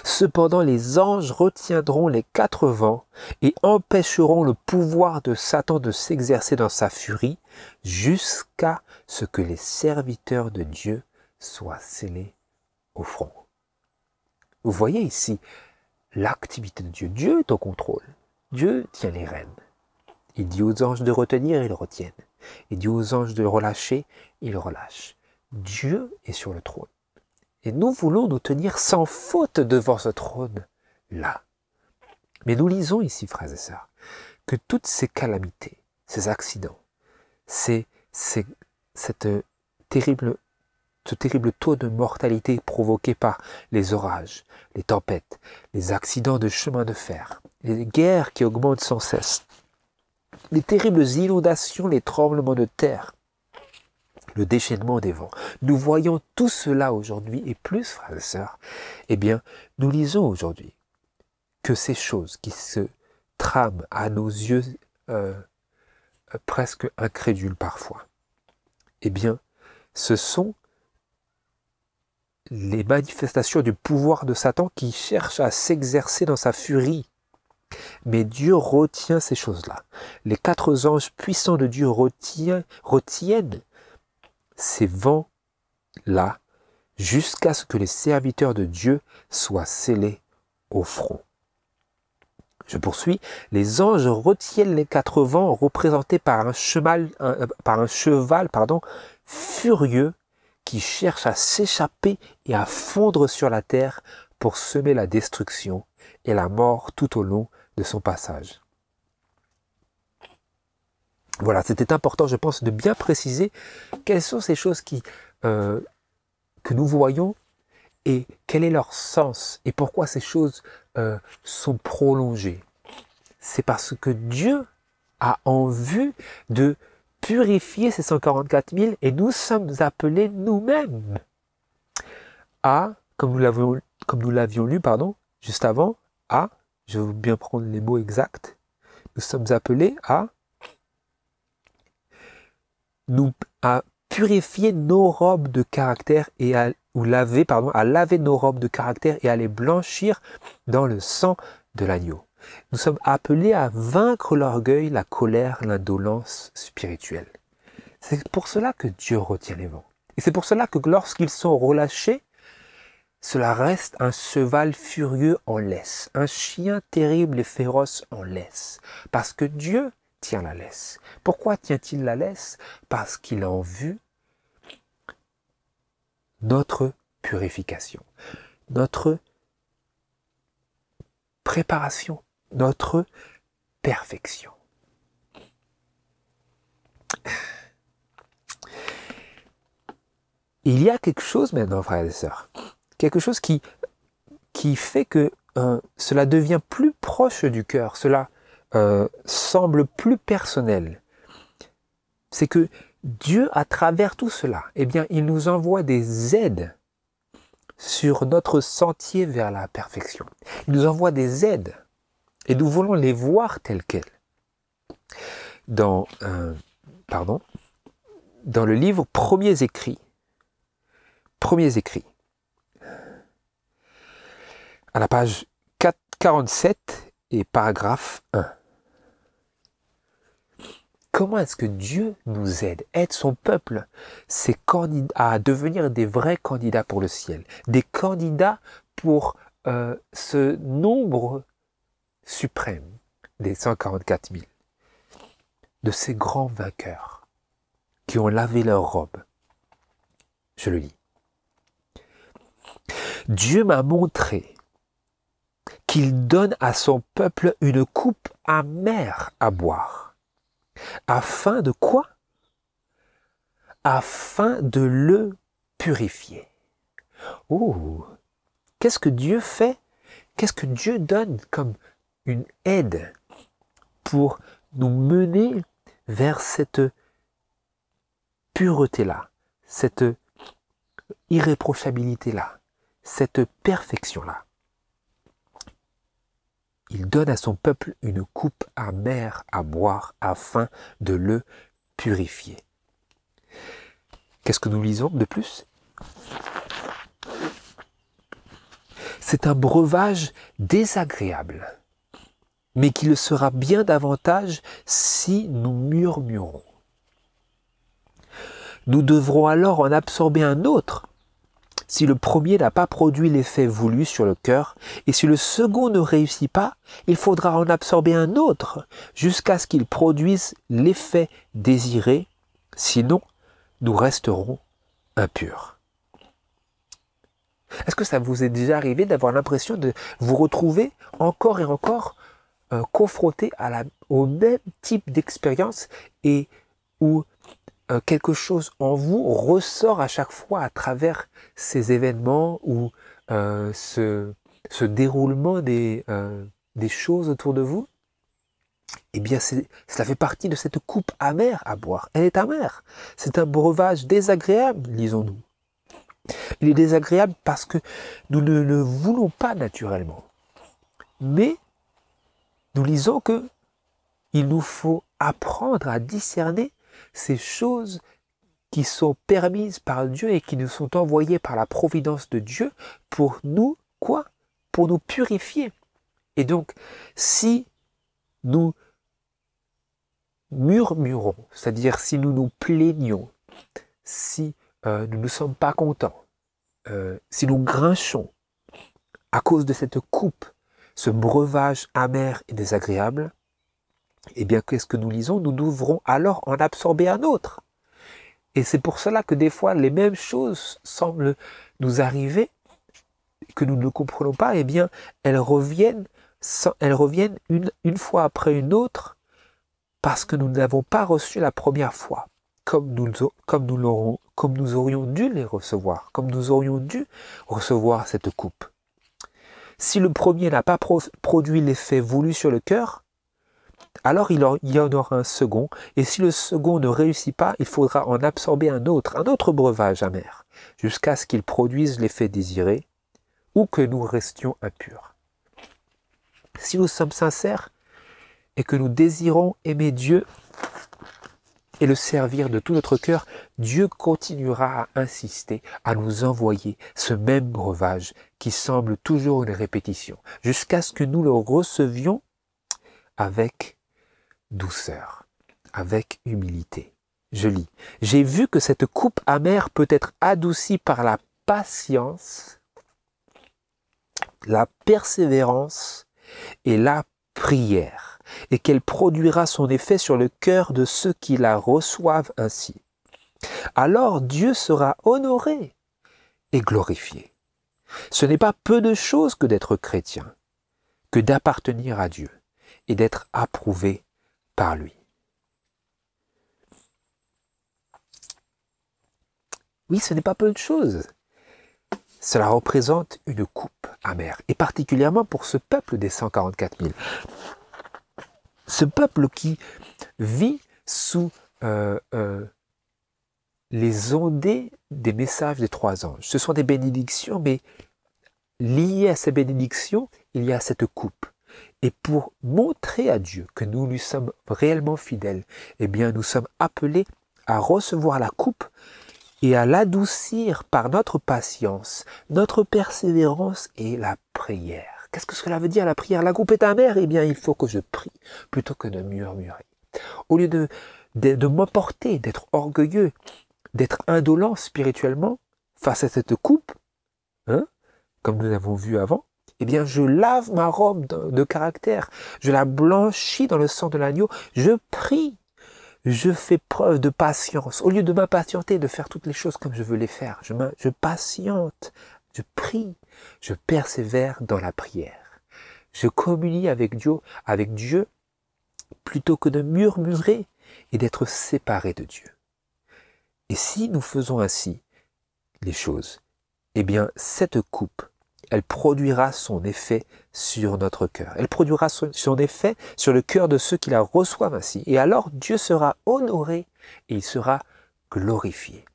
Cependant, les anges retiendront les 4 vents et empêcheront le pouvoir de Satan de s'exercer dans sa furie jusqu'à ce que les serviteurs de Dieu soient scellés au front. Vous voyez ici l'activité de Dieu. Dieu est au contrôle. Dieu tient les rênes. Il dit aux anges de retenir, ils retiennent. Il dit aux anges de relâcher, ils relâchent. Dieu est sur le trône. Et nous voulons nous tenir sans faute devant ce trône-là. Mais nous lisons ici, frères et sœurs, que toutes ces calamités, ces accidents, ce terrible taux de mortalité provoqué par les orages, les tempêtes, les accidents de chemin de fer, les guerres qui augmentent sans cesse, les terribles inondations, les tremblements de terre, le déchaînement des vents. Nous voyons tout cela aujourd'hui et plus, frères et sœurs. Eh bien, nous lisons aujourd'hui que ces choses qui se trament à nos yeux presque incrédules parfois, eh bien, ce sont les manifestations du pouvoir de Satan qui cherche à s'exercer dans sa furie. Mais Dieu retient ces choses-là. Les 4 anges puissants de Dieu retiennent ces vents-là jusqu'à ce que les serviteurs de Dieu soient scellés au front. Je poursuis. Les anges retiennent les 4 vents représentés par un cheval furieux qui cherche à s'échapper et à fondre sur la terre pour semer la destruction et la mort tout au long de son passage. Voilà, c'était important, je pense, de bien préciser quelles sont ces choses que nous voyons et quel est leur sens et pourquoi ces choses sont prolongées. C'est parce que Dieu a en vue de purifier ces 144 000 et nous sommes appelés nous-mêmes à, comme nous l'avions lu, juste avant, je veux bien prendre les mots exacts, nous sommes appelés à purifier nos robes de caractère et à laver nos robes de caractère et à les blanchir dans le sang de l'agneau. Nous sommes appelés à vaincre l'orgueil, la colère, l'indolence spirituelle. C'est pour cela que Dieu retient les vents. Et c'est pour cela que lorsqu'ils sont relâchés, cela reste un cheval furieux en laisse, un chien terrible et féroce en laisse. Parce que Dieu tient la laisse. Pourquoi tient-il la laisse? Parce qu'il a en vue notre purification, notre préparation, notre perfection. Il y a quelque chose maintenant, frères et sœurs, quelque chose qui fait que cela devient plus proche du cœur, cela semble plus personnel. C'est que Dieu, à travers tout cela, eh bien, il nous envoie des aides sur notre sentier vers la perfection. Il nous envoie des aides et nous voulons les voir telles quelles. Dans le livre Premiers Écrits, à la page 47 et paragraphe 1. Comment est-ce que Dieu nous aide son peuple à devenir des vrais candidats pour le ciel, des candidats pour ce nombre suprême des 144 000, de ces grands vainqueurs qui ont lavé leurs robes. Je le lis. Dieu m'a montré qu'il donne à son peuple une coupe amère à boire. Afin de quoi? Afin de le purifier. Oh, qu'est-ce que Dieu fait? Qu'est-ce que Dieu donne comme une aide pour nous mener vers cette pureté-là, cette irréprochabilité-là, cette perfection-là? Il donne à son peuple une coupe amère à boire afin de le purifier. Qu'est-ce que nous lisons de plus? c'est un breuvage désagréable, mais qui le sera bien davantage si nous murmurons. Nous devrons alors en absorber un autre, si le premier n'a pas produit l'effet voulu sur le cœur, et si le second ne réussit pas, il faudra en absorber un autre, jusqu'à ce qu'il produise l'effet désiré, sinon nous resterons impurs. Est-ce que ça vous est déjà arrivé d'avoir l'impression de vous retrouver encore et encore confronté au même type d'expérience et où quelque chose en vous ressort à chaque fois à travers ces événements ou ce déroulement des choses autour de vous? Eh bien, cela fait partie de cette coupe amère à boire. Elle est amère. C'est un breuvage désagréable, lisons-nous. Il est désagréable parce que nous ne le voulons pas naturellement. Mais nous lisons que il nous faut apprendre à discerner ces choses qui sont permises par Dieu et qui nous sont envoyées par la providence de Dieu pour nous, quoi? Pour nous purifier. Et donc, si nous murmurons, c'est-à-dire si nous nous plaignons, si nous ne sommes pas contents, si nous grinchons à cause de cette coupe, ce breuvage amer et désagréable, eh bien, qu'est-ce que nous lisons? Nous devrons alors en absorber un autre. Et c'est pour cela que des fois, les mêmes choses semblent nous arriver, que nous ne comprenons pas, eh bien, elles reviennent une fois après une autre, parce que nous n'avons pas reçu la première fois, comme nous aurions dû les recevoir, comme nous aurions dû recevoir cette coupe. Si le premier n'a pas produit l'effet voulu sur le cœur, alors il y en aura un second, et si le second ne réussit pas, il faudra en absorber un autre breuvage amer, jusqu'à ce qu'il produise l'effet désiré, ou que nous restions impurs. Si nous sommes sincères, et que nous désirons aimer Dieu et le servir de tout notre cœur, Dieu continuera à insister, à nous envoyer ce même breuvage qui semble toujours une répétition, jusqu'à ce que nous le recevions avec douceur, avec humilité. Je lis. J'ai vu que cette coupe amère peut être adoucie par la patience, la persévérance et la prière, et qu'elle produira son effet sur le cœur de ceux qui la reçoivent ainsi. Alors Dieu sera honoré et glorifié. Ce n'est pas peu de choses que d'être chrétien, que d'appartenir à Dieu et d'être approuvé par lui. Oui, ce n'est pas peu de choses. Cela représente une coupe amère, et particulièrement pour ce peuple des 144 000. Ce peuple qui vit sous les ondées des messages des 3 anges. Ce sont des bénédictions, mais liées à ces bénédictions, il y a cette coupe. Et pour montrer à Dieu que nous lui sommes réellement fidèles, eh bien nous sommes appelés à recevoir la coupe et à l'adoucir par notre patience, notre persévérance et la prière. Qu'est-ce que cela veut dire la prière? La coupe est amère, eh bien il faut que je prie plutôt que de murmurer. Au lieu de m'emporter, d'être orgueilleux, d'être indolent spirituellement face à cette coupe, comme nous l'avons vu avant, eh bien je lave ma robe de caractère, je la blanchis dans le sang de l'agneau, je prie, je fais preuve de patience. Au lieu de m'impatienter, de faire toutes les choses comme je veux les faire, je patiente, je prie, je persévère dans la prière. Je communie avec Dieu plutôt que de murmurer et d'être séparé de Dieu. Et si nous faisons ainsi les choses, eh bien cette coupe, elle produira son effet sur notre cœur. Elle produira son effet sur le cœur de ceux qui la reçoivent ainsi. Et alors Dieu sera honoré et il sera glorifié.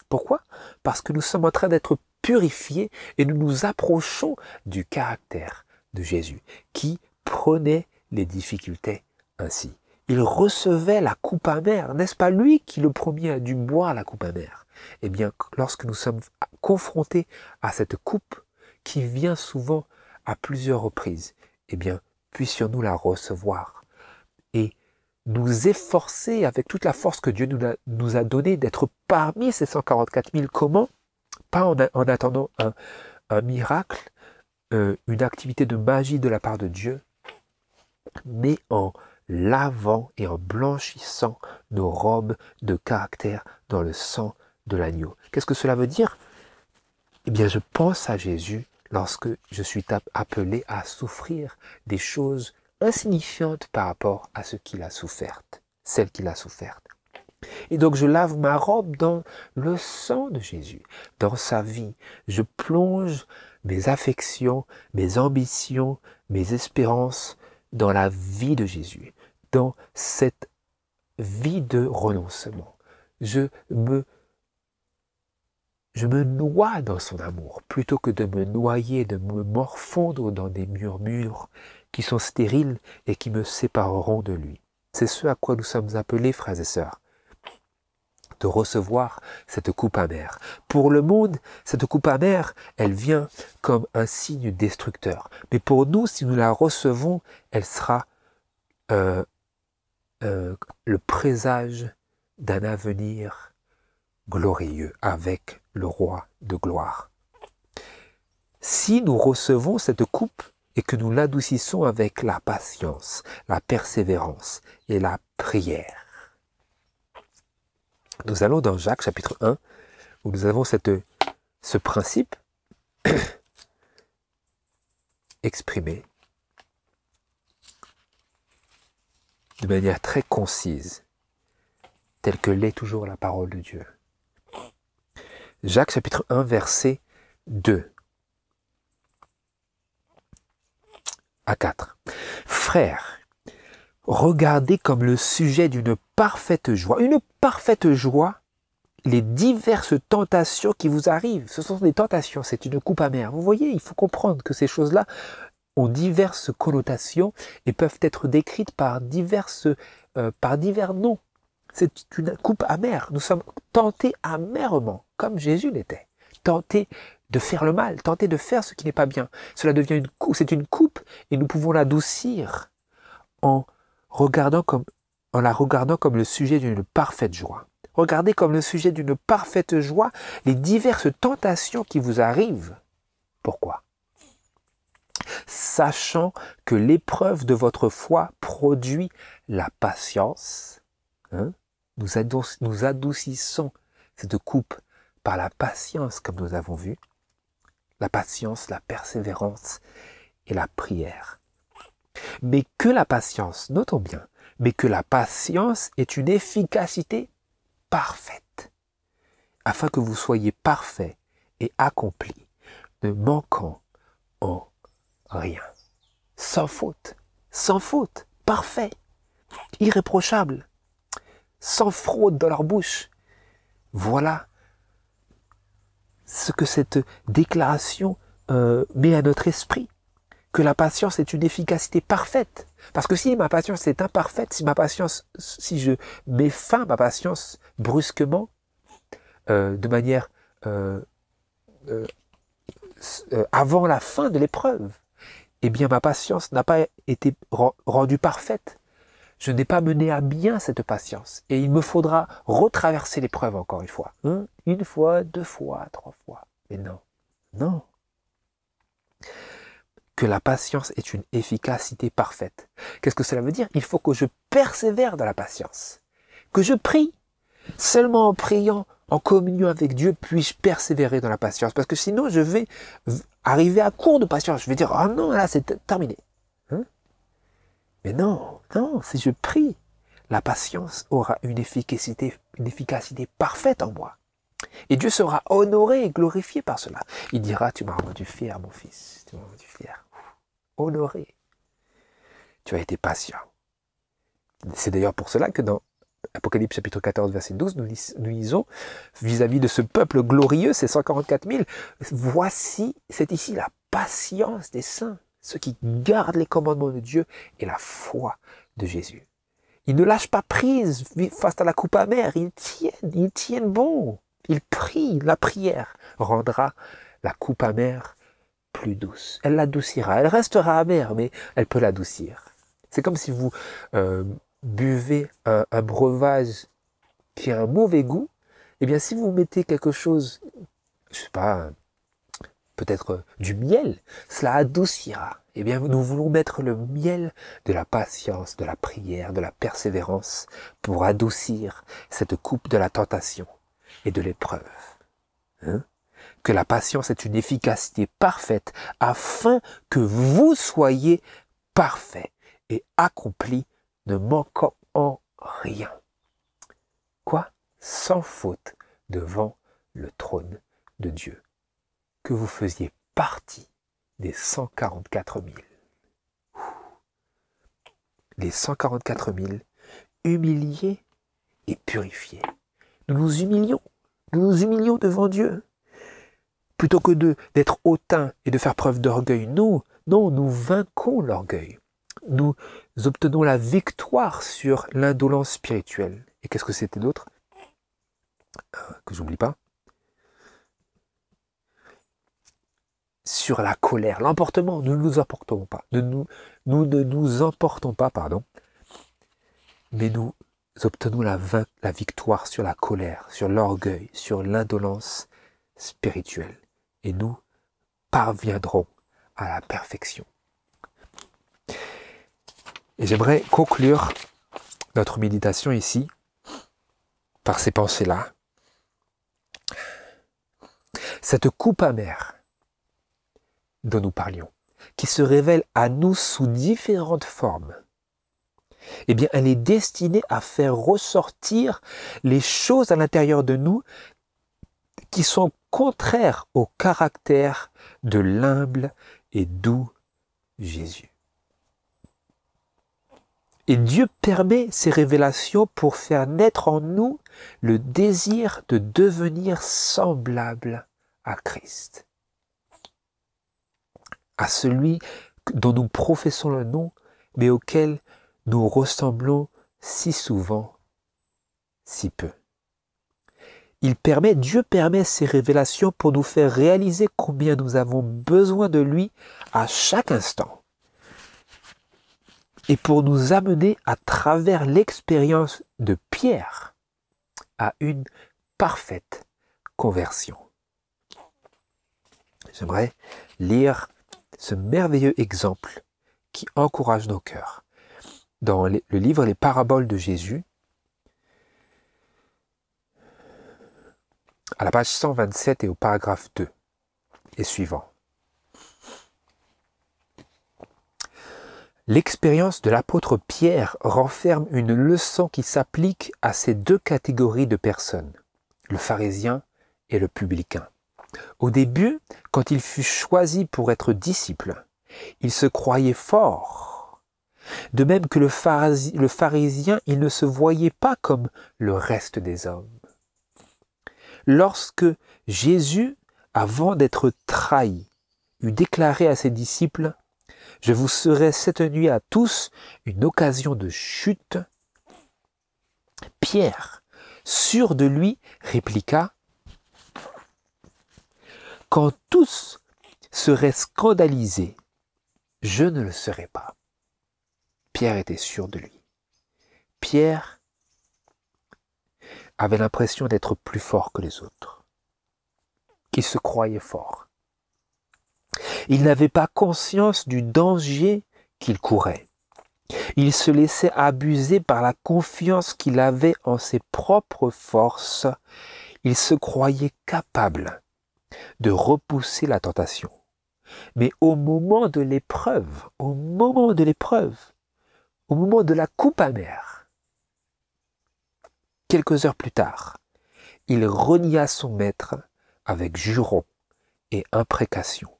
Pourquoi? Parce que nous sommes en train d'être purifiés et nous nous approchons du caractère de Jésus qui prenait les difficultés ainsi. Il recevait la coupe amère. N'est-ce pas lui qui le premier a dû boire la coupe amère? Eh bien, lorsque nous sommes confrontés à cette coupe qui vient souvent à plusieurs reprises, eh bien, puissions-nous la recevoir et nous efforcer avec toute la force que Dieu nous a donnée d'être parmi ces 144 000. Comment? Pas en attendant un miracle, une activité de magie de la part de Dieu, mais en lavant et en blanchissant nos robes de caractère dans le sang de l'agneau. Qu'est-ce que cela veut dire? Eh bien, je pense à Jésus lorsque je suis appelé à souffrir des choses insignifiantes par rapport à ce qu'il a souffert, celle qu'il a souffert. Et donc je lave ma robe dans le sang de Jésus, dans sa vie. Je plonge mes affections, mes ambitions, mes espérances dans la vie de Jésus, dans cette vie de renoncement. Je me noie dans son amour, plutôt que de me noyer, de me morfondre dans des murmures qui sont stériles et qui me sépareront de lui. C'est ce à quoi nous sommes appelés, frères et sœurs, de recevoir cette coupe amère. Pour le monde, cette coupe amère, elle vient comme un signe destructeur. Mais pour nous, si nous la recevons, elle sera le présage d'un avenir glorieux avec le roi de gloire. Si nous recevons cette coupe et que nous l'adoucissons avec la patience, la persévérance et la prière. Nous allons dans Jacques chapitre 1 où nous avons ce principe exprimé de manière très concise, telle que l'est toujours la parole de Dieu. Jacques chapitre 1 verset 2 à 4. Frères, regardez comme le sujet d'une parfaite joie, les diverses tentations qui vous arrivent. Ce sont des tentations, c'est une coupe amère. Vous voyez, il faut comprendre que ces choses-là ont diverses connotations et peuvent être décrites par divers noms. C'est une coupe amère. Nous sommes tentés amèrement, comme Jésus l'était. Tentés de faire le mal, tentés de faire ce qui n'est pas bien. Cela devient une coupe, c'est une coupe et nous pouvons l'adoucir en la regardant comme le sujet d'une parfaite joie. Regardez comme le sujet d'une parfaite joie les diverses tentations qui vous arrivent. Pourquoi? Sachant que l'épreuve de votre foi produit la patience, nous adoucissons cette coupe par la patience, comme nous avons vu, la patience, la persévérance et la prière. Mais que la patience, notons bien, mais que la patience est une efficacité parfaite, afin que vous soyez parfaits et accomplis, ne manquant en rien, sans faute, parfait, irréprochable, sans fraude dans leur bouche. Voilà ce que cette déclaration met à notre esprit, que la patience est une efficacité parfaite. Parce que si ma patience est imparfaite, si je mets fin à ma patience brusquement, de manière avant la fin de l'épreuve, eh bien ma patience n'a pas été rendue parfaite. Je n'ai pas mené à bien cette patience. Et il me faudra retraverser l'épreuve encore une fois. Une fois, 2 fois, 3 fois. Mais non. Que la patience est une efficacité parfaite. Qu'est-ce que cela veut dire? Il faut que je persévère dans la patience. Que je prie. Seulement en priant, en communion avec Dieu, puis-je persévérer dans la patience. Parce que sinon, je vais arriver à court de patience. Je vais dire, ah non, là, c'est terminé. Mais non, si je prie, la patience aura une efficacité parfaite en moi. Et Dieu sera honoré et glorifié par cela. Il dira, tu m'as rendu fier, mon fils. Tu m'as rendu fier. Honoré. Tu as été patient. C'est d'ailleurs pour cela que dans Apocalypse chapitre 14, verset 12, nous lisons, vis-à-vis de ce peuple glorieux, ces 144 000, voici, c'est ici la patience des saints, ceux qui gardent les commandements de Dieu et la foi de Jésus. Ils ne lâchent pas prise face à la coupe amère, ils tiennent bon. Ils prient, la prière rendra la coupe amère plus douce. Elle l'adoucira. Elle restera amère, mais elle peut l'adoucir. C'est comme si vous buvez un breuvage qui a un mauvais goût. Eh bien, si vous mettez quelque chose, je sais pas, peut-être du miel, cela adoucira. Eh bien, nous voulons mettre le miel de la patience, de la prière, de la persévérance pour adoucir cette coupe de la tentation et de l'épreuve. Que la patience ait une efficacité parfaite afin que vous soyez parfaits et accomplis, ne manquant en rien. Quoi? Sans faute devant le trône de Dieu. Que vous faisiez partie des 144 000. Les 144 000 humiliés et purifiés. Nous nous humilions devant Dieu. Plutôt que d'être hautains et de faire preuve d'orgueil, nous vainquons l'orgueil. Nous obtenons la victoire sur l'indolence spirituelle. Et qu'est-ce que c'était d'autre? Que j'oublie pas. Sur la colère, l'emportement, nous ne nous emportons pas. Nous ne nous emportons pas, mais nous obtenons la victoire sur la colère, sur l'orgueil, sur l'indolence spirituelle. Et nous parviendrons à la perfection. Et j'aimerais conclure notre méditation ici par ces pensées-là. Cette coupe amère dont nous parlions, qui se révèle à nous sous différentes formes, eh bien, elle est destinée à faire ressortir les choses à l'intérieur de nous qui sont contraires au caractère de l'humble et doux Jésus. Et Dieu permet ces révélations pour faire naître en nous le désir de devenir semblable à Christ, à celui dont nous professons le nom, mais auquel nous ressemblons si souvent, si peu. Dieu permet ces révélations pour nous faire réaliser combien nous avons besoin de lui à chaque instant. Et pour nous amener à travers l'expérience de Pierre à une parfaite conversion. J'aimerais lire ce merveilleux exemple qui encourage nos cœurs. Dans le livre Les Paraboles de Jésus, à la page 127 et au paragraphe 2 et suivant. L'expérience de l'apôtre Pierre renferme une leçon qui s'applique à ces deux catégories de personnes, le pharisien et le publicain. Au début, quand il fut choisi pour être disciple, il se croyait fort. De même que le pharisien, il ne se voyait pas comme le reste des hommes. Lorsque Jésus, avant d'être trahi, eut déclaré à ses disciples « Je vous serai cette nuit à tous une occasion de chute », Pierre, sûr de lui, répliqua « Quand tous seraient scandalisés, je ne le serai pas. » Pierre était sûr de lui. Pierre avait l'impression d'être plus fort que les autres, qu'il se croyait fort. Il n'avait pas conscience du danger qu'il courait. Il se laissait abuser par la confiance qu'il avait en ses propres forces. Il se croyait capable de repousser la tentation. Mais au moment de l'épreuve, au moment de la coupe amère, quelques heures plus tard, il renia son maître avec juron et imprécation.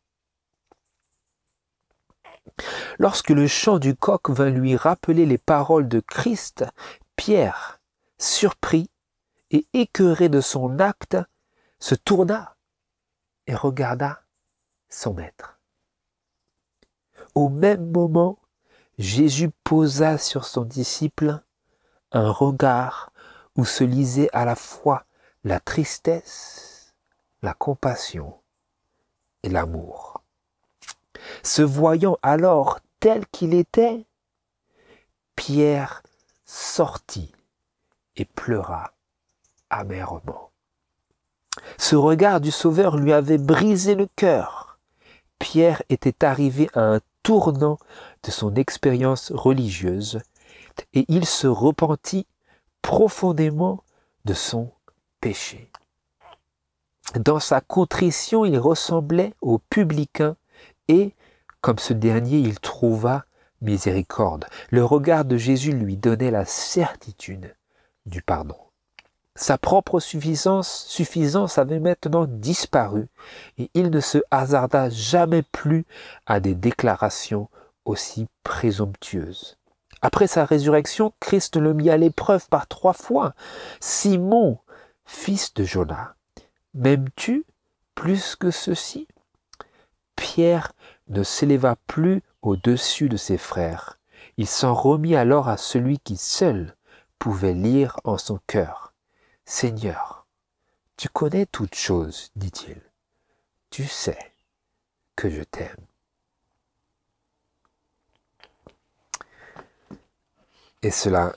Lorsque le chant du coq vint lui rappeler les paroles de Christ, Pierre, surpris et écœuré de son acte, se tourna et regarda son maître. Au même moment, Jésus posa sur son disciple un regard où se lisait à la fois la tristesse, la compassion et l'amour. Se voyant alors tel qu'il était, Pierre sortit et pleura amèrement. Ce regard du Sauveur lui avait brisé le cœur. Pierre était arrivé à un tournant de son expérience religieuse et il se repentit profondément de son péché. Dans sa contrition, il ressemblait au publicain et, comme ce dernier, il trouva miséricorde. Le regard de Jésus lui donnait la certitude du pardon. Sa propre suffisance avait maintenant disparu et il ne se hasarda jamais plus à des déclarations aussi présomptueuses. Après sa résurrection, Christ le mit à l'épreuve par 3 fois. « Simon, fils de Jonas, m'aimes-tu plus que ceci ?» Pierre ne s'éleva plus au-dessus de ses frères. Il s'en remit alors à celui qui seul pouvait lire en son cœur. « Seigneur, tu connais toutes choses, dit-il. Tu sais que je t'aime. » Et cela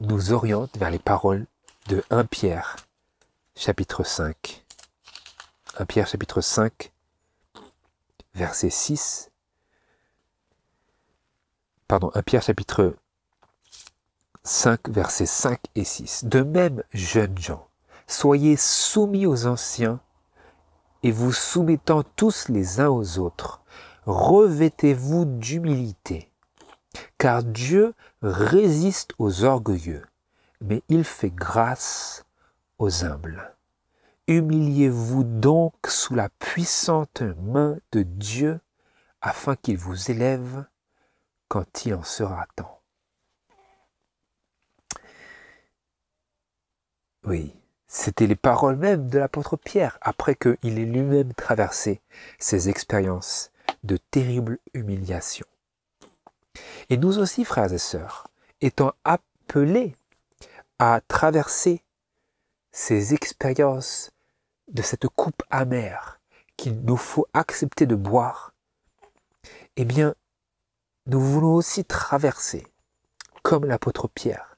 nous oriente vers les paroles de 1 Pierre, chapitre 5. 1 Pierre, chapitre 5, verset 6. Pardon, 1 Pierre, chapitre 5, versets 5 et 6. De même, jeunes gens, soyez soumis aux anciens et vous soumettant tous les uns aux autres, revêtez-vous d'humilité, car Dieu résiste aux orgueilleux, mais il fait grâce aux humbles. Humiliez-vous donc sous la puissante main de Dieu afin qu'il vous élève quand il en sera temps. Oui, c'était les paroles même de l'apôtre Pierre après qu'il ait lui-même traversé ces expériences de terrible humiliation. Et nous aussi, frères et sœurs, étant appelés à traverser ces expériences de cette coupe amère qu'il nous faut accepter de boire, eh bien, nous voulons aussi traverser, comme l'apôtre Pierre,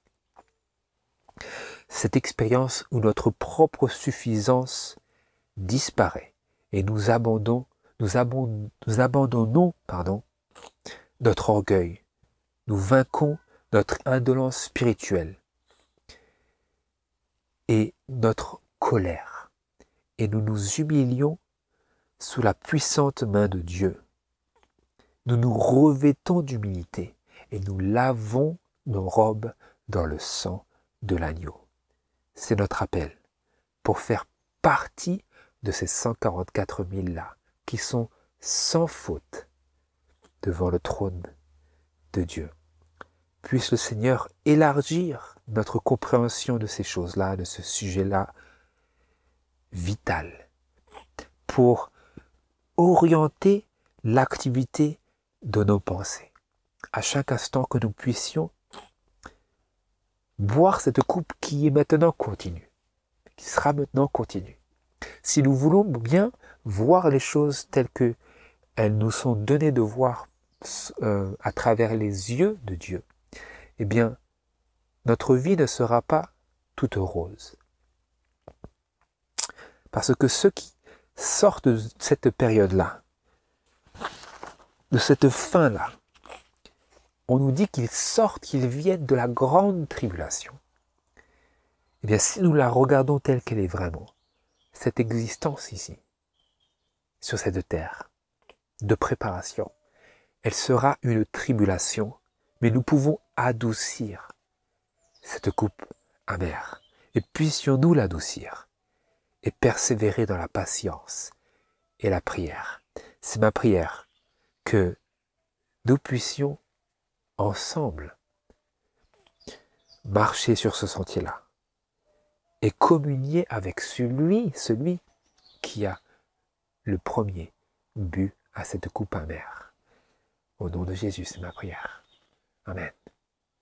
cette expérience où notre propre suffisance disparaît et nous abandonnons notre orgueil, nous vainquons notre indolence spirituelle et notre colère et nous nous humilions sous la puissante main de Dieu. Nous nous revêtons d'humilité et nous lavons nos robes dans le sang de l'agneau. C'est notre appel pour faire partie de ces 144 000 là qui sont sans faute devant le trône de Dieu. Puisse le Seigneur élargir notre compréhension de ces choses-là, de ce sujet-là vital, pour orienter l'activité de nos pensées. À chaque instant que nous puissions boire cette coupe qui est maintenant continue, qui sera maintenant continue. Si nous voulons bien voir les choses telles que elles nous sont données de voir à travers les yeux de Dieu, eh bien, notre vie ne sera pas toute rose. Parce que ceux qui sortent de cette période-là, de cette fin-là, on nous dit qu'ils sortent, qu'ils viennent de la grande tribulation. Eh bien, si nous la regardons telle qu'elle est vraiment, cette existence ici, sur cette terre, de préparation, elle sera une tribulation, mais nous pouvons adoucir cette coupe amère. Et puissions-nous l'adoucir et persévérer dans la patience et la prière. C'est ma prière que nous puissions ensemble marcher sur ce sentier-là et communier avec celui qui a le premier bu à cette coupe amère. Au nom de Jésus, c'est ma prière. Amen.